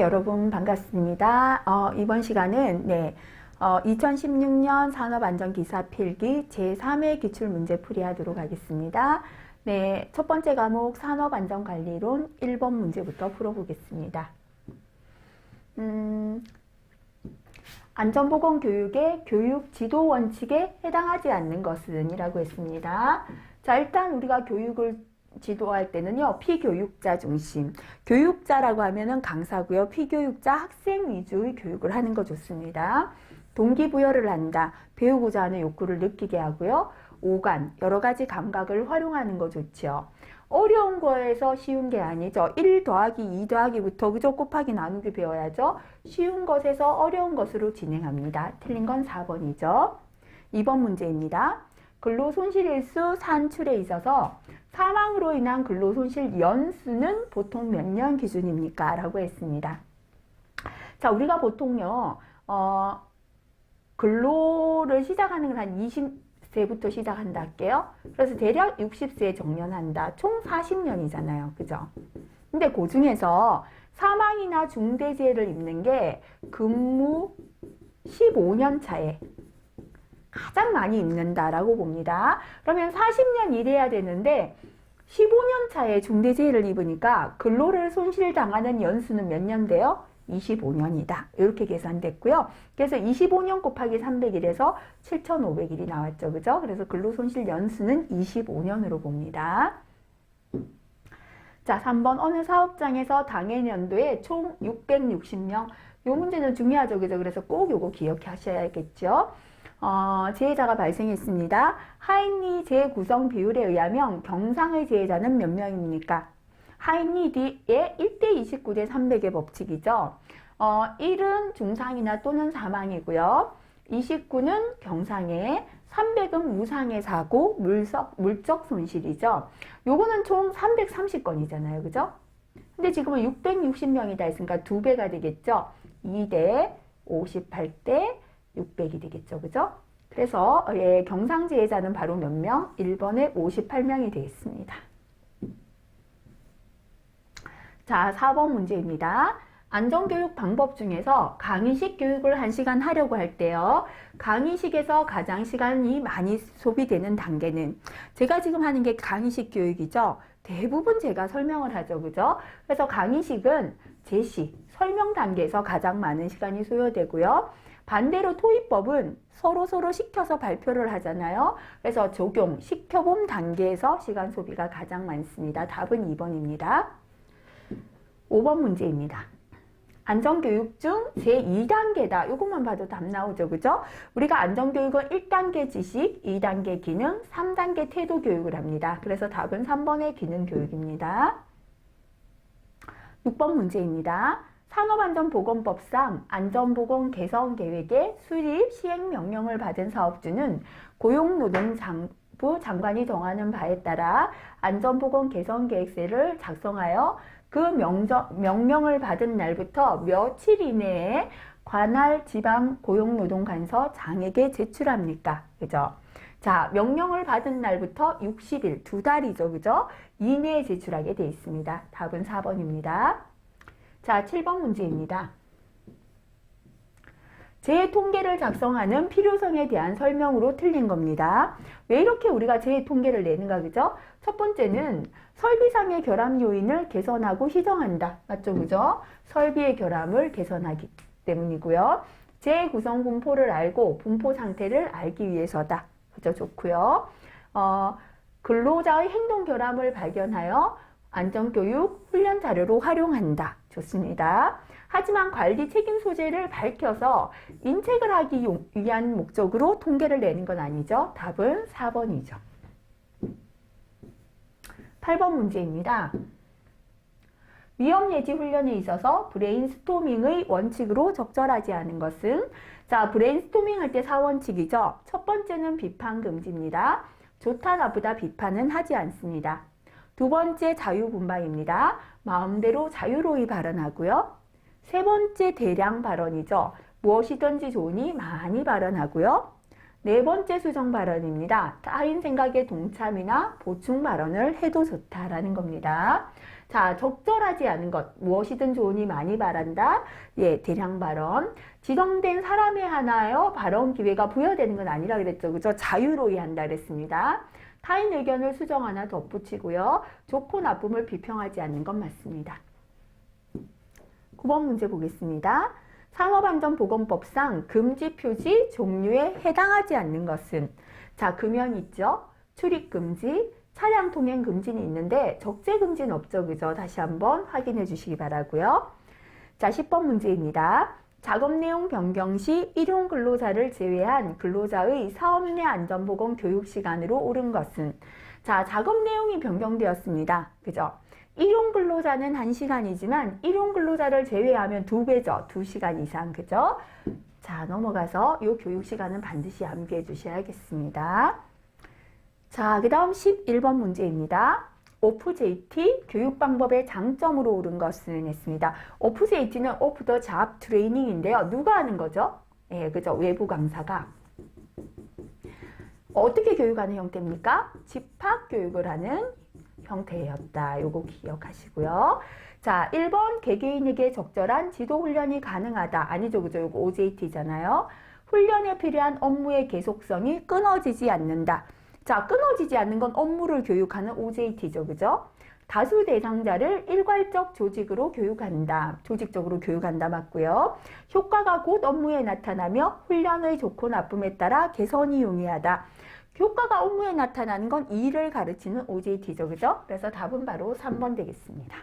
여러분 반갑습니다. 이번 시간은 2016년 산업안전기사 필기 제3회 기출문제 풀이하도록 하겠습니다. 네, 첫 번째 과목 산업안전관리론 1번 문제부터 풀어보겠습니다. 안전보건교육의 교육 지도 원칙에 해당하지 않는 것은 이라고 했습니다. 자, 일단 우리가 교육을 지도할 때는요, 피교육자 중심. 교육자라고 하면은 강사고요. 피교육자 학생 위주의 교육을 하는 거 좋습니다. 동기부여를 한다. 배우고자 하는 욕구를 느끼게 하고요. 오감, 여러 가지 감각을 활용하는 거 좋죠. 어려운 거에서 쉬운 게 아니죠. 1 더하기 2 더하기부터 그저 곱하기 나누기 배워야죠. 쉬운 것에서 어려운 것으로 진행합니다. 틀린 건 4번이죠. 2번 문제입니다. 근로손실일수 산출에 있어서 사망으로 인한 근로손실 연수는 보통 몇 년 기준입니까? 라고 했습니다. 자, 우리가 보통요, 근로를 시작하는 건 한 20세부터 시작한다 할게요. 그래서 대략 60세에 정년한다. 총 40년이잖아요. 그죠? 근데 그 중에서 사망이나 중대재해를 입는 게 근무 15년 차에 가장 많이 입는다라고 봅니다. 그러면 40년 일해야 되는데 15년 차에 중대재해를 입으니까 근로를 손실당하는 연수는 몇 년 돼요? 25년이다. 이렇게 계산됐고요. 그래서 25년 곱하기 300일에서 7,500일이 나왔죠. 그죠? 그래서 근로손실 연수는 25년으로 봅니다. 자, 3번 어느 사업장에서 당해 연도에 총 660명. 이 문제는 중요하죠. 그죠? 그래서 꼭 요거 기억하셔야겠죠. 재해자가 발생했습니다. 하인리 재구성 비율에 의하면 경상의 재해자는 몇 명입니까? 하인리의 1대 29대 300의 법칙이죠. 1은 중상이나 또는 사망이고요. 29는 경상해, 300은 무상해 사고, 물적 손실이죠. 요거는 총 330건이잖아요. 그죠? 근데 지금은 660명이다 했으니까 2배가 되겠죠. 2대 58대 600이 되겠죠. 그죠? 그래서 경상재해자는 바로 몇 명? 1번에 58명이 되겠습니다. 자, 4번 문제입니다. 안전교육 방법 중에서 강의식 교육을 1시간 하려고 할 때요. 강의식에서 가장 시간이 많이 소비되는 단계는 제가 지금 하는 게 강의식 교육이죠. 대부분 제가 설명을 하죠. 그죠? 그래서 강의식은 제시, 설명 단계에서 가장 많은 시간이 소요되고요. 반대로 토익법은 서로 시켜서 발표를 하잖아요. 그래서 적용, 시켜봄 단계에서 시간 소비가 가장 많습니다. 답은 2번입니다. 5번 문제입니다. 안전교육 중 제2단계다. 이것만 봐도 답 나오죠. 그죠? 우리가 안전교육은 1단계 지식, 2단계 기능, 3단계 태도 교육을 합니다. 그래서 답은 3번의 기능 교육입니다. 6번 문제입니다. 산업안전보건법상 안전보건 개선 계획의 수립, 시행 명령을 받은 사업주는 고용노동부 장관이 정하는 바에 따라 안전보건 개선 계획서를 작성하여 그 명령을 받은 날부터 며칠 이내에 관할 지방 고용노동관서 장에게 제출합니까? 그죠? 자, 명령을 받은 날부터 60일, 2달이죠. 그죠? 이내에 제출하게 되어 있습니다. 답은 4번입니다. 자, 7번 문제입니다. 재해통계를 작성하는 필요성에 대한 설명으로 틀린 겁니다. 왜 이렇게 우리가 재해통계를 내는가, 그죠? 첫 번째는 설비상의 결함 요인을 개선하고 시정한다. 맞죠, 그죠? 설비의 결함을 개선하기 때문이고요. 재구성 분포를 알고 분포 상태를 알기 위해서다. 그죠? 좋고요. 근로자의 행동 결함을 발견하여 안전교육 훈련 자료로 활용한다. 좋습니다. 하지만 관리 책임 소재를 밝혀서 인책을 하기 위한 목적으로 통계를 내는 건 아니죠. 답은 4번이죠. 8번 문제입니다. 위험 예지 훈련에 있어서 브레인스토밍의 원칙으로 적절하지 않은 것은? 자, 브레인스토밍 할 때 4원칙이죠. 첫 번째는 비판 금지입니다. 좋다 나쁘다 비판은 하지 않습니다. 두 번째 자유분방입니다. 마음대로 자유로이 발언하고요. 세 번째 대량 발언이죠. 무엇이든지 좋으니 많이 발언하고요. 네 번째 수정 발언입니다. 타인 생각에 동참이나 보충 발언을 해도 좋다라는 겁니다. 자, 적절하지 않은 것, 무엇이든 좋으니 많이 바란다. 예, 대량 발언. 지정된 사람에 하나여 발언 기회가 부여되는 건 아니라 그랬죠. 그죠? 자유로이 한다 그랬습니다. 타인 의견을 수정 하나 덧붙이고요. 좋고 나쁨을 비평하지 않는 건 맞습니다. 9번 문제 보겠습니다. 산업안전보건법상 금지 표시 종류에 해당하지 않는 것은, 자, 금연 있죠? 출입 금지, 차량 통행 금지는 있는데 적재 금지는 없죠. 그죠? 다시 한번 확인해 주시기 바라고요. 자, 10번 문제입니다. 작업 내용 변경 시 일용 근로자를 제외한 근로자의 사업 내 안전보건 교육 시간으로 오른 것은, 자, 작업 내용이 변경되었습니다. 그죠? 일용 근로자는 1시간이지만 일용 근로자를 제외하면 2배죠. 2시간 이상. 그죠? 자, 넘어가서 이 교육 시간은 반드시 암기해 주셔야겠습니다. 자, 그 다음 11번 문제입니다. OFJT 교육 방법의 장점으로 오른 것은 했습니다. OFJT는 Off the Job Training인데요. 누가 하는 거죠? 예, 그죠? 외부 강사가. 어떻게 교육하는 형태입니까? 집합 교육을 하는 형태였다. 요거 기억하시고요. 자, 1번 개개인에게 적절한 지도 훈련이 가능하다. 아니죠, 그죠? 요거 OJT잖아요. 훈련에 필요한 업무의 계속성이 끊어지지 않는다. 자, 끊어지지 않는 건 업무를 교육하는 OJT죠, 그죠? 다수 대상자를 일괄적 조직으로 교육한다. 조직적으로 교육한다 맞고요. 효과가 곧 업무에 나타나며 훈련의 좋고 나쁨에 따라 개선이 용이하다. 효과가 업무에 나타나는 건 일을 가르치는 OJT죠. 그죠? 그래서 답은 바로 3번 되겠습니다.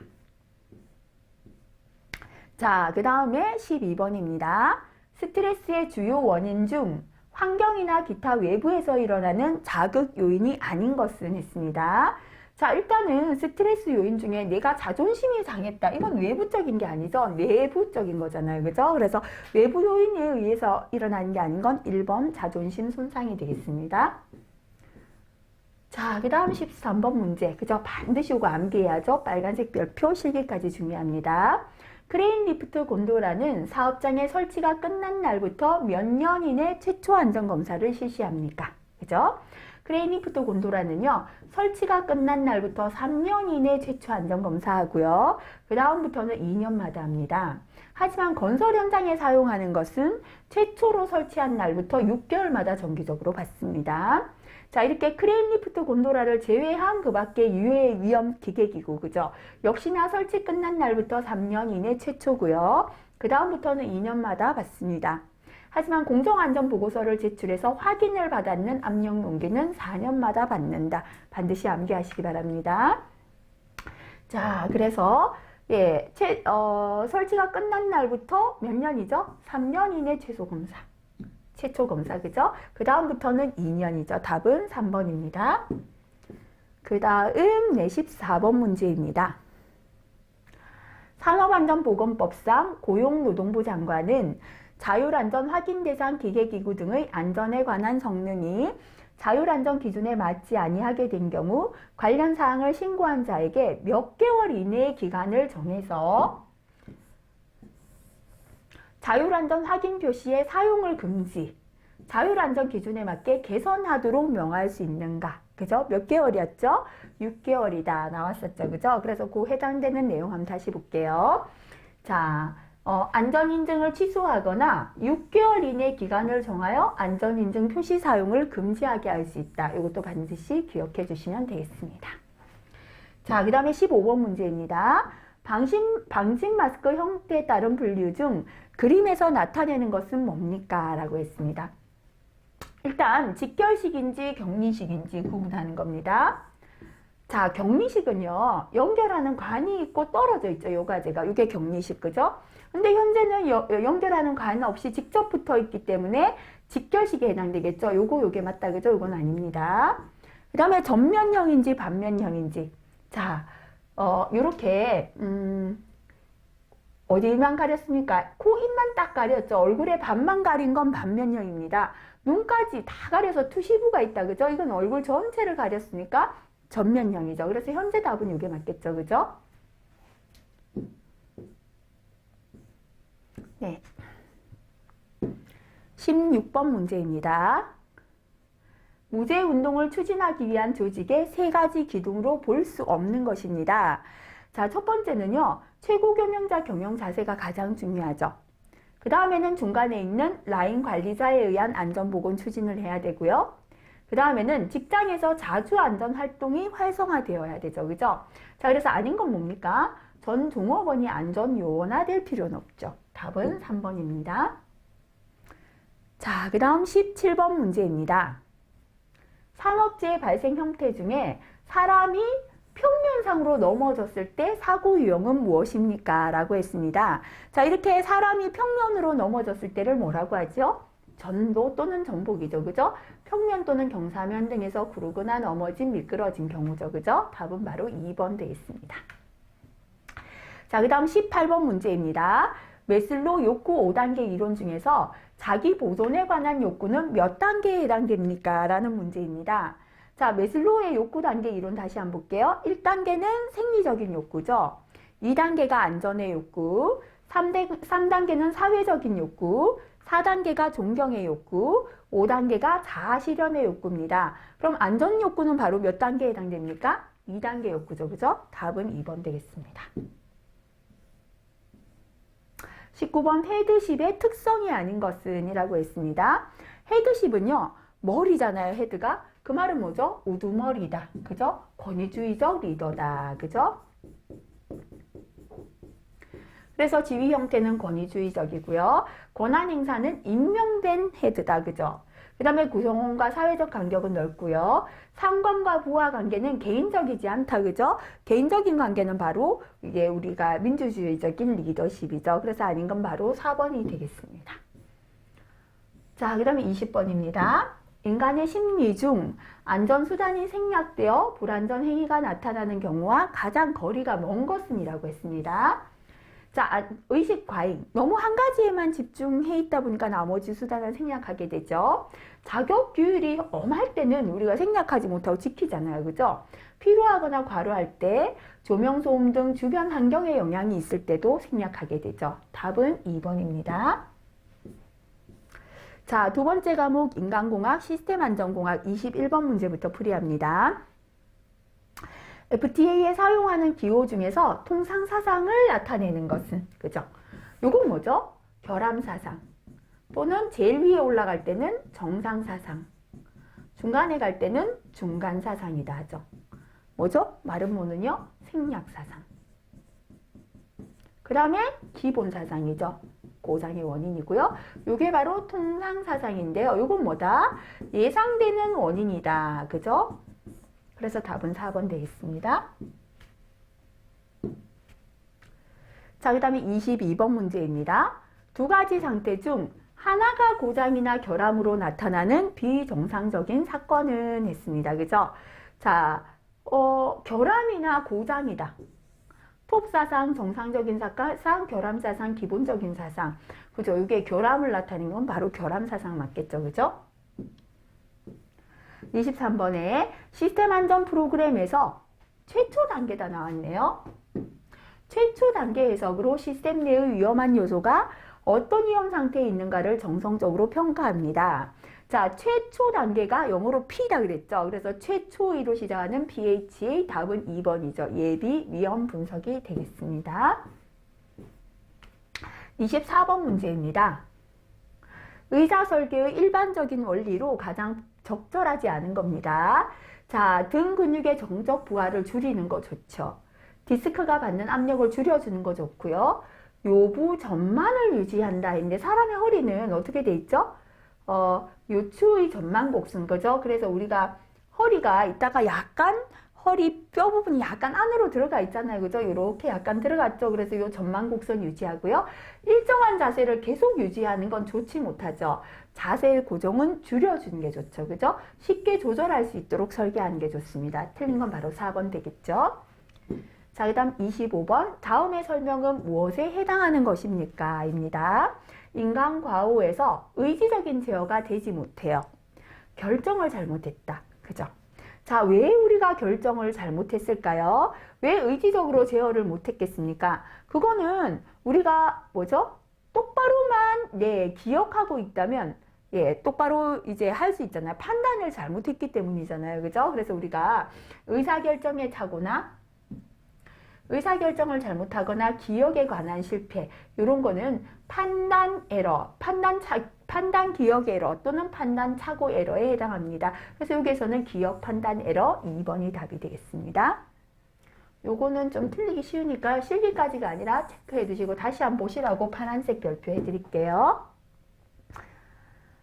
자, 그 다음에 12번입니다. 스트레스의 주요 원인 중 환경이나 기타 외부에서 일어나는 자극 요인이 아닌 것은 했습니다. 자, 일단은 스트레스 요인 중에 내가 자존심이 상했다. 이건 외부적인 게 아니죠. 내부적인 거잖아요. 그죠? 그래서 외부 요인에 의해서 일어나는 게 아닌 건 1번 자존심 손상이 되겠습니다. 자, 그 다음 13번 문제. 그죠? 반드시 이거 암기해야죠. 빨간색 별표 실기까지 중요합니다. 크레인 리프트 곤도라는 사업장의 설치가 끝난 날부터 몇 년 이내 최초 안전검사를 실시합니까? 그죠? 크레인 리프트 곤도라는요, 설치가 끝난 날부터 3년 이내 최초 안전검사하고요. 그 다음부터는 2년마다 합니다. 하지만 건설 현장에 사용하는 것은 최초로 설치한 날부터 6개월마다 정기적으로 받습니다. 자, 이렇게 크레인 리프트 곤도라를 제외한 그 밖에 유해 위험 기계기구, 그죠? 역시나 설치 끝난 날부터 3년 이내 최초고요. 그 다음부터는 2년마다 받습니다. 하지만 공정안전보고서를 제출해서 확인을 받았는 압력농기는 4년마다 받는다. 반드시 암기하시기 바랍니다. 자, 그래서 예, 설치가 끝난 날부터 몇 년이죠? 3년 이내 최소검사. 최초 검사, 그죠? 그 다음부터는 2년이죠. 답은 3번입니다. 그 다음 14번 문제입니다. 산업안전보건법상 고용노동부 장관은 자율안전 확인 대상 기계기구 등의 안전에 관한 성능이 자율안전 기준에 맞지 아니하게 된 경우 관련 사항을 신고한 자에게 몇 개월 이내의 기간을 정해서 자율안전 확인 표시의 사용을 금지, 자율안전 기준에 맞게 개선하도록 명할 수 있는가? 그죠? 몇 개월이었죠? 6개월이다 나왔었죠. 그죠? 그래서 그 해당되는 내용 한번 다시 볼게요. 자, 안전인증을 취소하거나 6개월 이내 기간을 정하여 안전인증 표시 사용을 금지하게 할 수 있다. 이것도 반드시 기억해 주시면 되겠습니다. 자, 그 다음에 15번 문제입니다. 방진 마스크 형태에 따른 분류 중 그림에서 나타내는 것은 뭡니까? 라고 했습니다. 일단 직결식인지 격리식인지 구분하는 겁니다. 자, 격리식은요, 연결하는 관이 있고 떨어져 있죠. 요 가지가. 이게 격리식, 그죠? 근데 현재는 연결하는 관 없이 직접 붙어 있기 때문에 직결식에 해당되겠죠. 요게 맞다, 그죠? 요건 아닙니다. 그 다음에 전면형인지 반면형인지. 자, 요렇게, 어디만 가렸습니까? 코, 입만 딱 가렸죠. 얼굴에 반만 가린 건 반면형입니다. 눈까지 다 가려서 투시부가 있다, 그죠? 이건 얼굴 전체를 가렸으니까 전면형이죠. 그래서 현재 답은 이게 맞겠죠, 그죠? 네. 16번 문제입니다. 무죄 운동을 추진하기 위한 조직의 세 가지 기둥으로 볼 수 없는 것입니다. 자, 첫 번째는요, 최고 경영자 경영 자세가 가장 중요하죠. 그 다음에는 중간에 있는 라인 관리자에 의한 안전보건 추진을 해야 되고요. 그 다음에는 직장에서 자주 안전 활동이 활성화되어야 되죠. 그죠? 자, 그래서 아닌 건 뭡니까? 전 종업원이 안전 요원화될 필요는 없죠. 답은 3번입니다. 자, 그 다음 17번 문제입니다. 산업재해 발생 형태 중에 사람이 평면상으로 넘어졌을 때 사고 유형은 무엇입니까? 라고 했습니다. 자, 이렇게 사람이 평면으로 넘어졌을 때를 뭐라고 하죠? 전도 또는 전복이죠. 그죠? 평면 또는 경사면 등에서 구르거나 넘어진 미끄러진 경우죠. 그죠? 답은 바로 2번 되겠습니다. 자, 그 다음 18번 문제입니다. 메슬로 욕구 5단계 이론 중에서 자기 보존에 관한 욕구는 몇 단계에 해당됩니까? 라는 문제입니다. 자, 메슬로우의 욕구 단계 이론 다시 한번 볼게요. 1단계는 생리적인 욕구죠. 2단계가 안전의 욕구, 3단계는 사회적인 욕구, 4단계가 존경의 욕구, 5단계가 자아실현의 욕구입니다. 그럼 안전 욕구는 바로 몇 단계에 해당됩니까? 2단계 욕구죠. 그죠? 답은 2번 되겠습니다. 19번 헤드십의 특성이 아닌 것은 이라고 했습니다. 헤드십은요, 머리잖아요, 헤드가. 그 말은 뭐죠? 우두머리다. 그죠? 권위주의적 리더다. 그죠? 그래서 지위 형태는 권위주의적이고요. 권한 행사는 임명된 헤드다. 그죠? 그 다음에 구성원과 사회적 간격은 넓고요. 상관과 부하 관계는 개인적이지 않다. 그죠? 개인적인 관계는 바로 이게 우리가 민주주의적인 리더십이죠. 그래서 아닌 건 바로 4번이 되겠습니다. 자, 그 다음에 20번입니다. 인간의 심리 중 안전수단이 생략되어 불안전 행위가 나타나는 경우와 가장 거리가 먼 것은 이라고 했습니다. 자, 의식 과잉. 너무 한 가지에만 집중해 있다 보니까 나머지 수단을 생략하게 되죠. 자격 규율이 엄할 때는 우리가 생략하지 못하고 지키잖아요. 그죠? 필요하거나 과로할 때 조명, 소음 등 주변 환경에 영향이 있을 때도 생략하게 되죠. 답은 2번입니다. 자, 두 번째 과목 인간공학, 시스템안전공학 21번 문제부터 풀이합니다. FTA에 사용하는 기호 중에서 통상사상을 나타내는 것은, 그죠? 요건 뭐죠? 결함사상. 또는 제일 위에 올라갈 때는 정상사상. 중간에 갈 때는 중간사상이다 하죠. 뭐죠? 마름모는요? 생략사상. 그 다음에 기본사상이죠. 고장의 원인이고요. 이게 바로 통상사상인데요. 이건 뭐다? 예상되는 원인이다. 그죠? 그래서 답은 4번 되겠습니다. 자, 그 다음에 22번 문제입니다. 두 가지 상태 중 하나가 고장이나 결함으로 나타나는 비정상적인 사건은 했습니다. 그죠? 자, 결함이나 고장이다. 톱사상, 정상적인 사상, 결함사상, 기본적인 사상. 그죠? 이게 결함을 나타내는 건 바로 결함사상 맞겠죠? 그죠? 23번에 시스템 안전 프로그램에서 최초 단계가 나왔네요. 최초 단계 해석으로 시스템 내의 위험한 요소가 어떤 위험 상태에 있는가를 정성적으로 평가합니다. 자, 최초 단계가 영어로 P다 그랬죠. 그래서 최초위로 시작하는 PHA 답은 2번이죠. 예비 위험 분석이 되겠습니다. 24번 문제입니다. 의자 설계의 일반적인 원리로 가장 적절하지 않은 겁니다. 자, 등 근육의 정적 부하를 줄이는 거 좋죠. 디스크가 받는 압력을 줄여주는 거 좋고요. 요부 전만을 유지한다 했는데 사람의 허리는 어떻게 돼 있죠? 요추의 전만 곡순 거죠. 그래서 우리가 허리가 있다가 약간 허리 뼈 부분이 약간 안으로 들어가 있잖아요. 그죠? 이렇게 약간 들어갔죠. 그래서 요 전만 곡선 유지하고요. 일정한 자세를 계속 유지하는 건 좋지 못하죠. 자세의 고정은 줄여주는 게 좋죠. 그죠? 쉽게 조절할 수 있도록 설계하는 게 좋습니다. 틀린 건 바로 4번 되겠죠. 자, 그 다음 25번. 다음의 설명은 무엇에 해당하는 것입니까? 입니다. 인간 과오에서 의지적인 제어가 되지 못해요. 결정을 잘못했다. 그죠? 자, 왜 우리가 결정을 잘못했을까요? 왜 의지적으로 제어를 못했겠습니까? 그거는 우리가 뭐죠? 똑바로만 기억하고 있다면 예, 똑바로 이제 할 수 있잖아요. 판단을 잘못했기 때문이잖아요. 그죠? 그래서 우리가 의사결정의 착오나 의사결정을 잘못하거나 기억에 관한 실패, 이런 거는 판단 에러, 판단 기억 에러 또는 판단 착오 에러에 해당합니다. 그래서 여기에서는 기억 판단 에러 2번이 답이 되겠습니다. 요거는 좀 틀리기 쉬우니까 실기까지가 아니라 체크해 두시고 다시 한번 보시라고 파란색 별표해 드릴게요.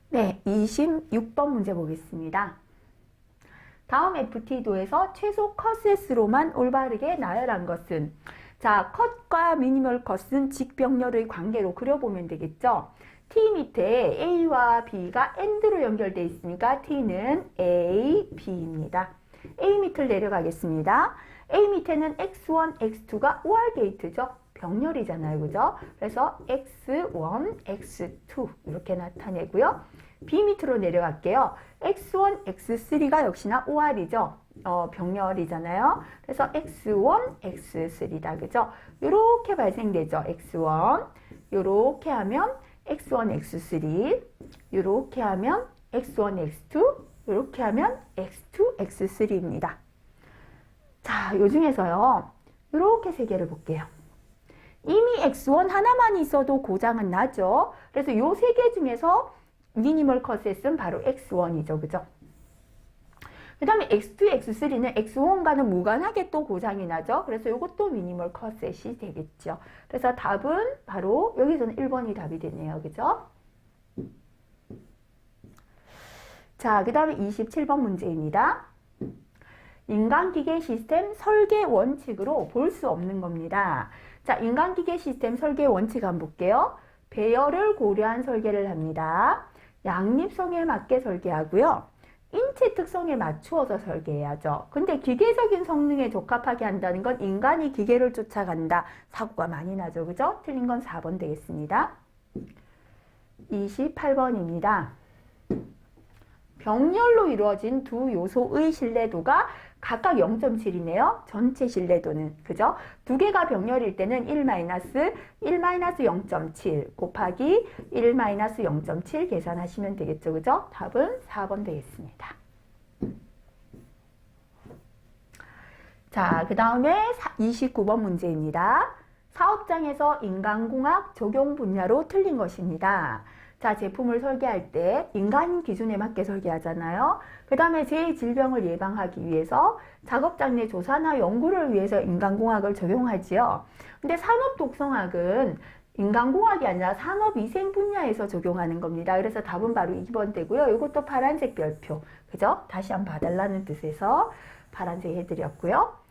네, 26번 문제 보겠습니다. 다음 FT도에서 최소 컷셋으로만 올바르게 나열한 것은, 자, 컷과 미니멀 컷은 직병렬의 관계로 그려보면 되겠죠. T 밑에 A와 B가 AND로 연결되어 있으니까 T는 A, B입니다. A 밑을 내려가겠습니다. A 밑에는 X1, X2가 OR 게이트죠. 병렬이잖아요. 그죠? 그래서 X1, X2 이렇게 나타내고요. B 밑으로 내려갈게요. X1, X3가 역시나 OR이죠. 병렬이잖아요. 그래서 X1, X3다. 그죠? 이렇게 발생되죠. X1. 이렇게 하면 X1, X3. 이렇게 하면 X1, X2. 이렇게 하면 X2, X3입니다. 자, 요 중에서요. 이렇게 세 개를 볼게요. 이미 X1 하나만 있어도 고장은 나죠. 그래서 요 세 개 중에서 미니멀 컷셋은 바로 X1이죠. 그죠? 그 다음에 X2, X3는 X1과는 무관하게 또 고장이 나죠. 그래서 이것도 미니멀 컷셋이 되겠죠. 그래서 답은 바로 여기서는 1번이 답이 되네요. 그죠? 자, 그 다음에 27번 문제입니다. 인간기계 시스템 설계 원칙으로 볼 수 없는 겁니다. 자, 인간기계 시스템 설계 원칙 한번 볼게요. 배열을 고려한 설계를 합니다. 양립성에 맞게 설계하고요. 인체 특성에 맞추어서 설계해야죠. 근데 기계적인 성능에 적합하게 한다는 건 인간이 기계를 쫓아간다. 사고가 많이 나죠. 그죠? 틀린 건 4번 되겠습니다. 28번입니다. 병렬로 이루어진 두 요소의 신뢰도가 각각 0.7이네요. 전체 신뢰도는. 그죠? 두 개가 병렬일 때는 1-0.7 곱하기 1-0.7 계산하시면 되겠죠. 그죠? 답은 4번 되겠습니다. 자, 그 다음에 29번 문제입니다. 사업장에서 인간공학 적용 분야로 틀린 것입니다. 자, 제품을 설계할 때 인간 기준에 맞게 설계하잖아요. 그 다음에 제 질병을 예방하기 위해서 작업장 내 조사나 연구를 위해서 인간공학을 적용하지요. 근데 산업독성학은 인간공학이 아니라 산업위생 분야에서 적용하는 겁니다. 그래서 답은 바로 2번 되고요. 이것도 파란색 별표. 그죠? 다시 한번 봐달라는 뜻에서 파란색 해드렸고요.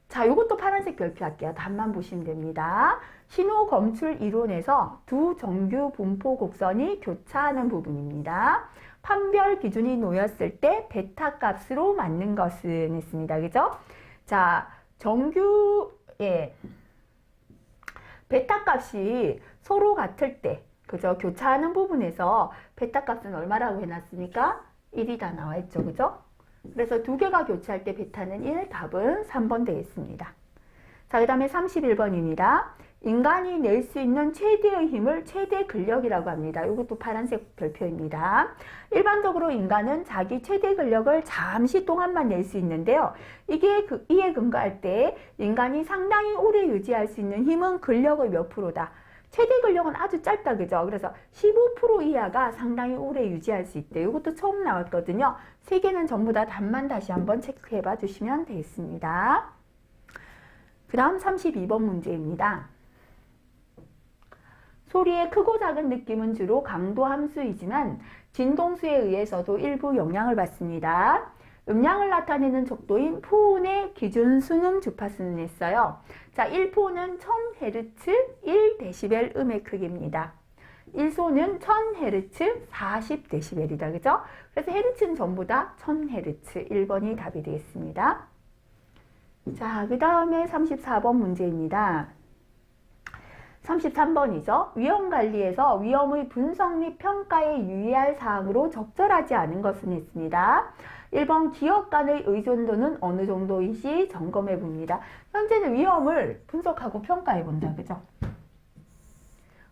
자, 요것도 파란색 별표 할게요. 답만 보시면 됩니다. 신호 검출 이론에서 두 정규 분포 곡선이 교차하는 부분입니다. 판별 기준이 놓였을 때 베타 값으로 맞는 것은 했습니다. 그죠? 자, 베타 값이 서로 같을 때, 그죠? 교차하는 부분에서 베타 값은 얼마라고 해놨습니까? 1이 다 나와 있죠. 그죠? 그래서 두 개가 교차할 때 베타는 1, 답은 3번 되겠습니다. 자, 그 다음에 31번입니다. 인간이 낼 수 있는 최대의 힘을 최대 근력이라고 합니다. 이것도 파란색 별표입니다. 일반적으로 인간은 자기 최대 근력을 잠시 동안만 낼 수 있는데요. 이에 근거할 때 인간이 상당히 오래 유지할 수 있는 힘은 근력의 몇 프로다. 최대 근력은 아주 짧다. 그죠? 그래서 15% 이하가 상당히 오래 유지할 수 있대요. 이것도 처음 나왔거든요. 세 개는 전부 다 답만 다시 한번 체크해 봐 주시면 되겠습니다. 그 다음 32번 문제입니다. 소리의 크고 작은 느낌은 주로 강도 함수이지만 진동수에 의해서도 일부 영향을 받습니다. 음량을 나타내는 족도인 포온의 기준 순음 주파수는 했어요. 자, 1포는 1000Hz 1dB 음의 크기입니다. 1소는 1000Hz 40dB이다. 그죠? 그래서 헤르츠는 전부 다 1000Hz. 1번이 답이 되겠습니다. 자, 그 다음에 34번 문제입니다. 33번이죠. 위험관리에서 위험의 분석 및 평가에 유의할 사항으로 적절하지 않은 것은 했습니다. 1번 기업 간의 의존도는 어느 정도인지 점검해 봅니다. 현재는 위험을 분석하고 평가해 본다. 그죠?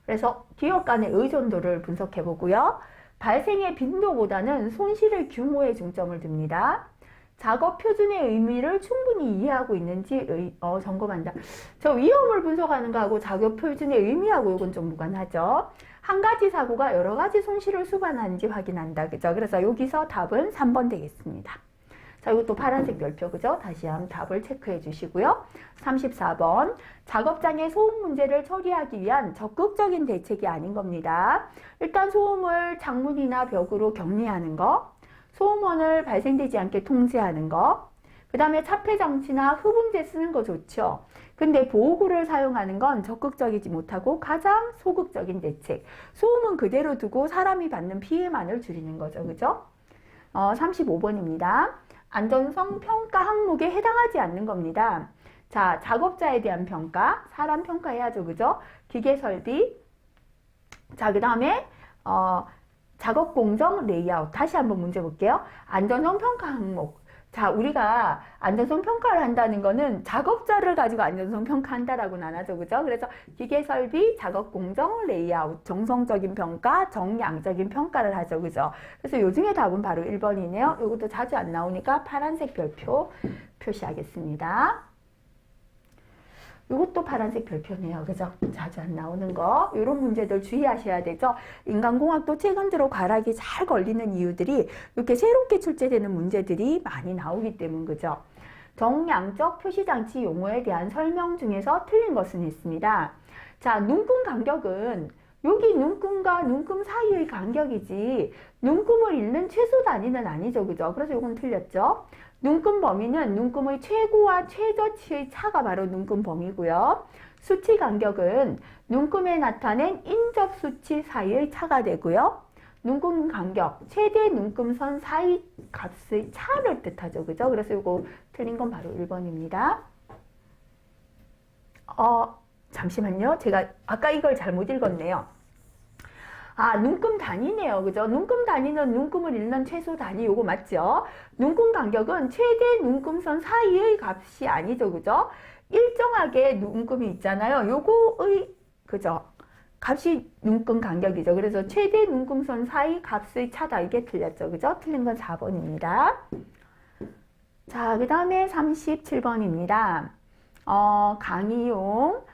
그래서 기업 간의 의존도를 분석해 보고요. 발생의 빈도보다는 손실의 규모에 중점을 둡니다. 작업 표준의 의미를 충분히 이해하고 있는지 점검한다. 저 위험을 분석하는 거하고 작업 표준의 의미하고 이건 좀 무관하죠. 한 가지 사고가 여러 가지 손실을 수반하는지 확인한다. 그죠? 그래서 여기서 답은 3번 되겠습니다. 자, 이것도 파란색 별표, 그죠? 다시 한번 답을 체크해 주시고요. 34번. 작업장의 소음 문제를 처리하기 위한 적극적인 대책이 아닌 겁니다. 일단 소음을 창문이나 벽으로 격리하는 거, 소음원을 발생되지 않게 통제하는 거, 그 다음에 차폐 장치나 흡음재 쓰는 거 좋죠. 근데 보호구를 사용하는 건 적극적이지 못하고 가장 소극적인 대책. 소음은 그대로 두고 사람이 받는 피해만을 줄이는 거죠. 그죠? 35번입니다. 안전성 평가 항목에 해당하지 않는 겁니다. 자, 작업자에 대한 평가, 사람 평가해야죠. 그죠? 기계 설비. 자, 그 다음에, 작업 공정 레이아웃. 다시 한번 문제 볼게요. 안전성 평가 항목. 자, 우리가 안전성 평가를 한다는 거는 작업자를 가지고 안전성 평가한다라고는 안 하죠. 그죠? 그래서 기계 설비, 작업 공정, 레이아웃, 정성적인 평가, 정량적인 평가를 하죠. 그죠? 그래서 요 중에 답은 바로 1번이네요. 요것도 자주 안 나오니까 파란색 별표 표시하겠습니다. 이것도 파란색 별표네요. 그죠? 자주 안 나오는 거. 이런 문제들 주의하셔야 되죠. 인간공학도 최근 들어 과락이 잘 걸리는 이유들이 이렇게 새롭게 출제되는 문제들이 많이 나오기 때문 그죠? 정량적 표시장치 용어에 대한 설명 중에서 틀린 것은 있습니다. 자, 눈금 간격은 여기 눈금과 눈금 사이의 간격이지 눈금을 잃는 최소 단위는 아니죠. 그죠? 그래서 이건 틀렸죠. 눈금 범위는 눈금의 최고와 최저치의 차가 바로 눈금 범위고요. 수치 간격은 눈금에 나타낸 인접 수치 사이의 차가 되고요. 눈금 간격, 최대 눈금선 사이 값의 차를 뜻하죠. 그죠? 그래서 이거 틀린 건 바로 1번입니다. 잠시만요. 제가 아까 이걸 잘못 읽었네요. 아, 눈금 단위네요. 그죠? 눈금 단위는 눈금을 잃는 최소 단위 요거 맞죠? 눈금 간격은 최대 눈금선 사이의 값이 아니죠. 그죠? 일정하게 눈금이 있잖아요. 요거의 그죠? 값이 눈금 간격이죠. 그래서 최대 눈금선 사이 값의 차다. 이게 틀렸죠. 그죠? 틀린 건 4번입니다. 자, 그 다음에 37번입니다. 강의용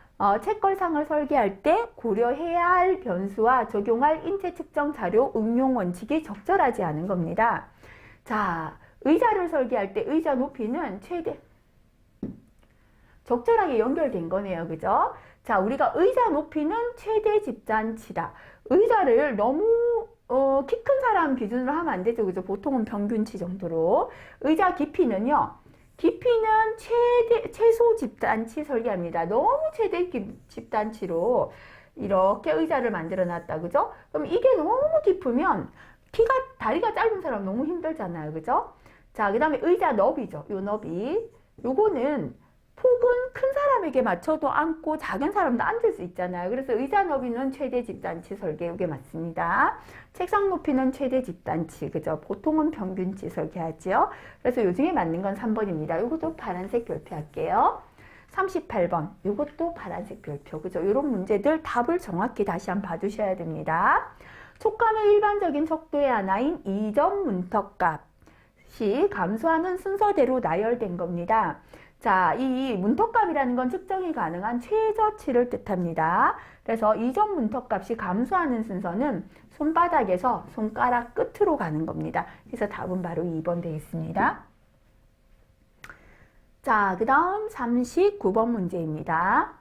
책걸상을 설계할 때 고려해야 할 변수와 적용할 인체 측정 자료 응용 원칙이 적절하지 않은 겁니다. 자, 의자를 설계할 때 의자 높이는 최대 적절하게 연결된 거네요. 그죠? 자, 우리가 의자 높이는 최대 집단치다. 의자를 너무 키 큰 사람 기준으로 하면 안 되죠. 그죠? 보통은 평균치 정도로. 의자 깊이는요. 깊이는 최소 집단치 설계합니다. 너무 최대 집단치로 이렇게 의자를 만들어 놨다. 그죠? 그럼 이게 너무 깊으면 다리가 짧은 사람 너무 힘들잖아요. 그죠? 자, 그 다음에 의자 너비죠. 요 너비. 요거는 폭은 큰 사람에게 맞춰도 앉고 작은 사람도 앉을 수 있잖아요. 그래서 의자 너비는 최대 집단치 설계 이게 맞습니다. 책상 높이는 최대 집단치, 그죠? 보통은 평균치 설계하죠. 그래서 요 중에 맞는 건 3번입니다. 요것도 파란색 별표할게요. 38번, 요것도 파란색 별표, 그죠? 이런 문제들 답을 정확히 다시 한번 봐두셔야 됩니다. 촉감의 일반적인 척도의 하나인 이점 문턱값이 감소하는 순서대로 나열된 겁니다. 자, 이 문턱값이라는 건 측정이 가능한 최저치를 뜻합니다. 그래서 이점 문턱값이 감소하는 순서는 손바닥에서 손가락 끝으로 가는 겁니다. 그래서 답은 바로 2번 되겠습니다. 자, 그 다음 39번 문제입니다.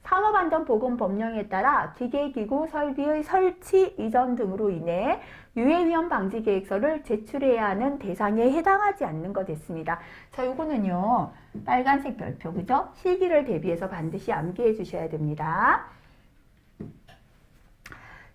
산업안전보건법령에 따라 기계기구 설비의 설치 이전 등으로 인해 유해위험 방지 계획서를 제출해야 하는 대상에 해당하지 않는 것 됐습니다. 자, 요거는요, 빨간색 별표, 그죠? 실기를 대비해서 반드시 암기해 주셔야 됩니다.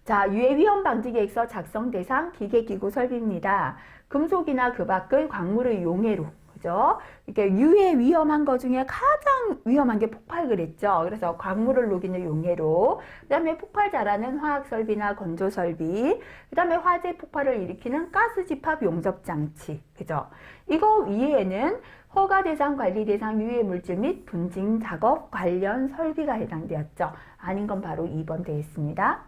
자, 유해위험 방지 계획서 작성 대상 기계기구 설비입니다. 금속이나 그 밖의 광물의 용해로, 그죠? 이렇게 유해 위험한 것 중에 가장 위험한 게 폭발 그랬죠. 그래서 광물을 녹이는 용해로, 그 다음에 폭발 잘하는 화학설비나 건조설비, 그 다음에 화재 폭발을 일으키는 가스 집합 용접 장치, 그죠? 이거 위에는 허가 대상, 관리 대상 유해 물질 및 분진 작업 관련 설비가 해당되었죠. 아닌 건 바로 2번 되겠습니다.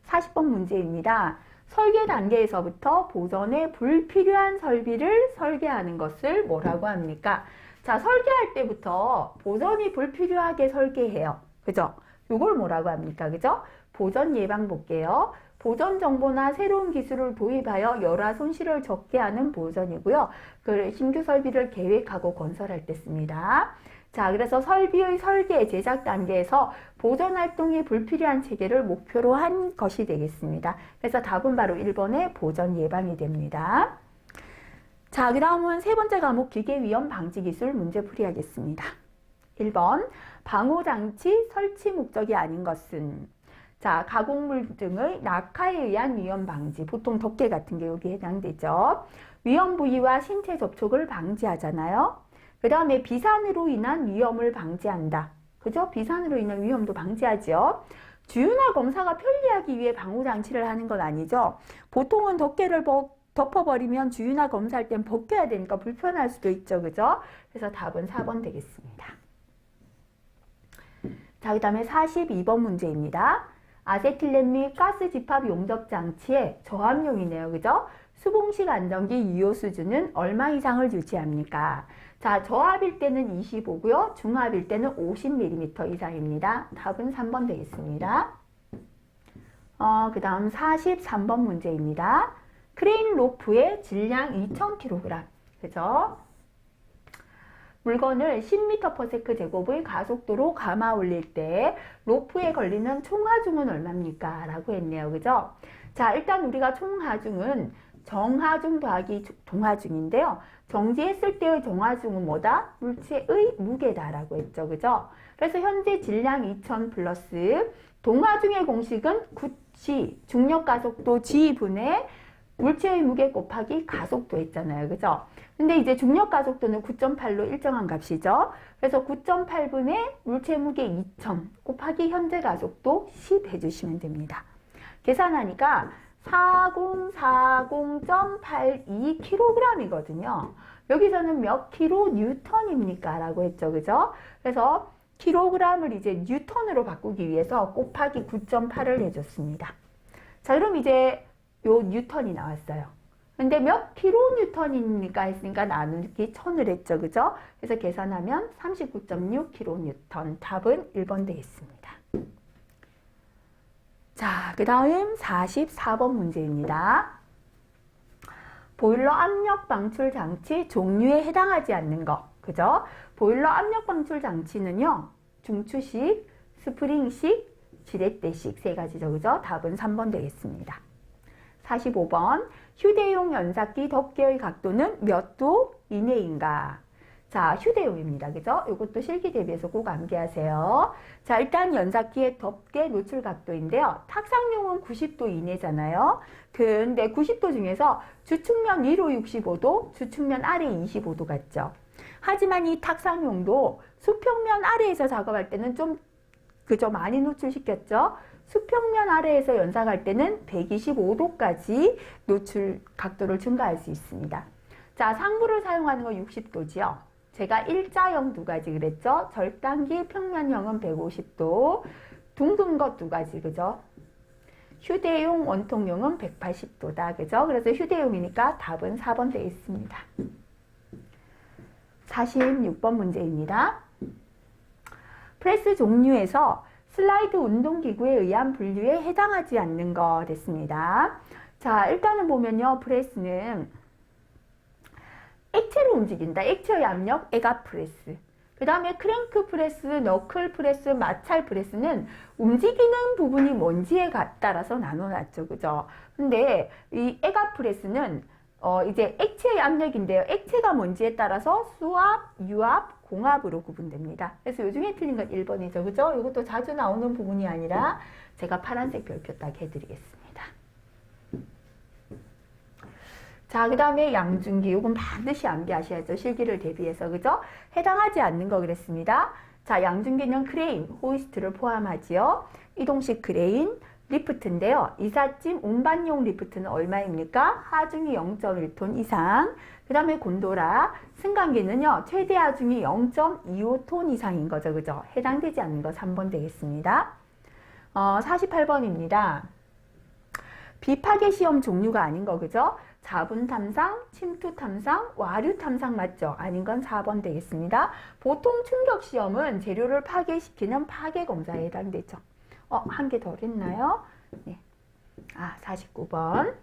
40번 문제입니다. 설계 단계에서부터 보전에 불필요한 설비를 설계하는 것을 뭐라고 합니까? 자, 설계할 때부터 보전이 불필요하게 설계해요. 그죠? 이걸 뭐라고 합니까? 그죠? 보전 예방 볼게요. 보전 정보나 새로운 기술을 도입하여 열화 손실을 적게 하는 보전이고요. 그 신규 설비를 계획하고 건설할 때 씁니다. 자, 그래서 설비의 설계, 제작 단계에서 보전 활동이 불필요한 체계를 목표로 한 것이 되겠습니다. 그래서 답은 바로 1번의 보전 예방이 됩니다. 자, 그 다음은 세 번째 과목 기계위험 방지 기술 문제풀이 하겠습니다. 1번, 방호장치 설치 목적이 아닌 것은? 자, 가공물 등의 낙하에 의한 위험 방지, 보통 덮개 같은 게 여기 해당되죠. 위험 부위와 신체 접촉을 방지하잖아요. 그 다음에 비산으로 인한 위험을 방지한다. 그죠? 비산으로 인한 위험도 방지하죠. 주유나 검사가 편리하기 위해 방호장치를 하는 건 아니죠. 보통은 덮개를 덮어버리면 주유나 검사할 땐 벗겨야 되니까 불편할 수도 있죠. 그죠? 그래서 답은 4번 되겠습니다. 자, 그 다음에 42번 문제입니다. 아세틸렌 및 가스 집합 용접 장치의 저압용이네요. 그죠? 수봉식 안정기 유효 수준은 얼마 이상을 유지합니까? 자, 저압일 때는 25고요. 중압일 때는 50mm 이상입니다. 답은 3번 되겠습니다. 그 다음 43번 문제입니다. 크레인 로프의 질량 2000kg. 그죠? 물건을 10m/s 제곱의 가속도로 감아 올릴 때 로프에 걸리는 총하중은 얼마입니까? 라고 했네요. 그죠? 자, 일단 우리가 총하중은 정하중 더하기 동하중인데요. 정지했을 때의 정하중은 뭐다? 물체의 무게다라고 했죠. 그죠? 그래서 현재 질량 2000 플러스 동하중의 공식은 9g, 중력 가속도 g분의 물체의 무게 곱하기 가속도 했잖아요. 그죠? 근데 이제 중력 가속도는 9.8로 일정한 값이죠. 그래서 9.8분의 물체 무게 2000 곱하기 현재 가속도 10 해주시면 됩니다. 계산하니까 4040.82kg이거든요. 여기서는 몇 킬로 뉴턴입니까? 라고 했죠. 그죠? 그래서 킬로그램을 이제 뉴턴으로 바꾸기 위해서 곱하기 9.8을 해줬습니다. 자, 그럼 이제 요 뉴턴이 나왔어요. 근데 몇 킬로 뉴턴입니까? 했으니까 나누기 1000을 했죠. 그죠? 그래서 계산하면 39.6 킬로 뉴턴. 답은 1번 되겠습니다. 자, 그 다음 44번 문제입니다. 보일러 압력 방출 장치 종류에 해당하지 않는 거. 그죠? 보일러 압력 방출 장치는요. 중추식, 스프링식, 지렛대식 세 가지죠. 그죠? 답은 3번 되겠습니다. 45번 휴대용 연삭기 덮개의 각도는 몇 도 이내인가? 자, 휴대용입니다. 그죠? 이것도 실기 대비해서 꼭 암기하세요. 자, 일단 연삭기의 덮개 노출 각도인데요. 탁상용은 90도 이내잖아요. 근데 90도 중에서 주측면 위로 65도, 주측면 아래 25도 같죠. 하지만 이 탁상용도 수평면 아래에서 작업할 때는 좀 그죠? 많이 노출시켰죠? 수평면 아래에서 연삭할 때는 125도까지 노출 각도를 증가할 수 있습니다. 자, 상부를 사용하는 건 60도지요. 제가 일자형 두 가지 그랬죠? 절단기 평면형은 150도, 둥근 것 두 가지, 그죠? 휴대용 원통용은 180도다, 그죠? 그래서 휴대용이니까 답은 4번 되어 있습니다. 46번 문제입니다. 프레스 종류에서 슬라이드 운동기구에 의한 분류에 해당하지 않는 거 됐습니다. 자, 일단은 보면요. 프레스는 액체로 움직인다. 액체의 압력, 에가 프레스. 그 다음에 크랭크 프레스, 너클 프레스, 마찰 프레스는 움직이는 부분이 뭔지에 따라서 나눠놨죠. 그죠? 근데 이 에가 프레스는 이제 액체의 압력인데요. 액체가 뭔지에 따라서 수압, 유압, 공압으로 구분됩니다. 그래서 요 중에 틀린 건 1번이죠. 그죠? 이것도 자주 나오는 부분이 아니라 제가 파란색 별표 딱 해드리겠습니다. 자, 그 다음에 양중기. 이건 반드시 암기하셔야죠. 실기를 대비해서. 그죠? 해당하지 않는 거 그랬습니다. 자, 양중기는 크레인, 호이스트를 포함하지요. 이동식 크레인, 리프트인데요. 이삿짐 운반용 리프트는 얼마입니까? 하중이 0.1톤 이상. 그 다음에 곤도라, 승강기는요. 최대 하중이 0.25톤 이상인 거죠. 그죠? 해당되지 않는 거 3번 되겠습니다. 48번입니다. 비파괴 시험 종류가 아닌 거, 그죠? 자분 탐상, 침투 탐상, 와류 탐상 맞죠? 아닌 건 4번 되겠습니다. 보통 충격 시험은 재료를 파괴시키는 파괴 검사에 해당되죠. 한 개 더 했나요? 네. 49번.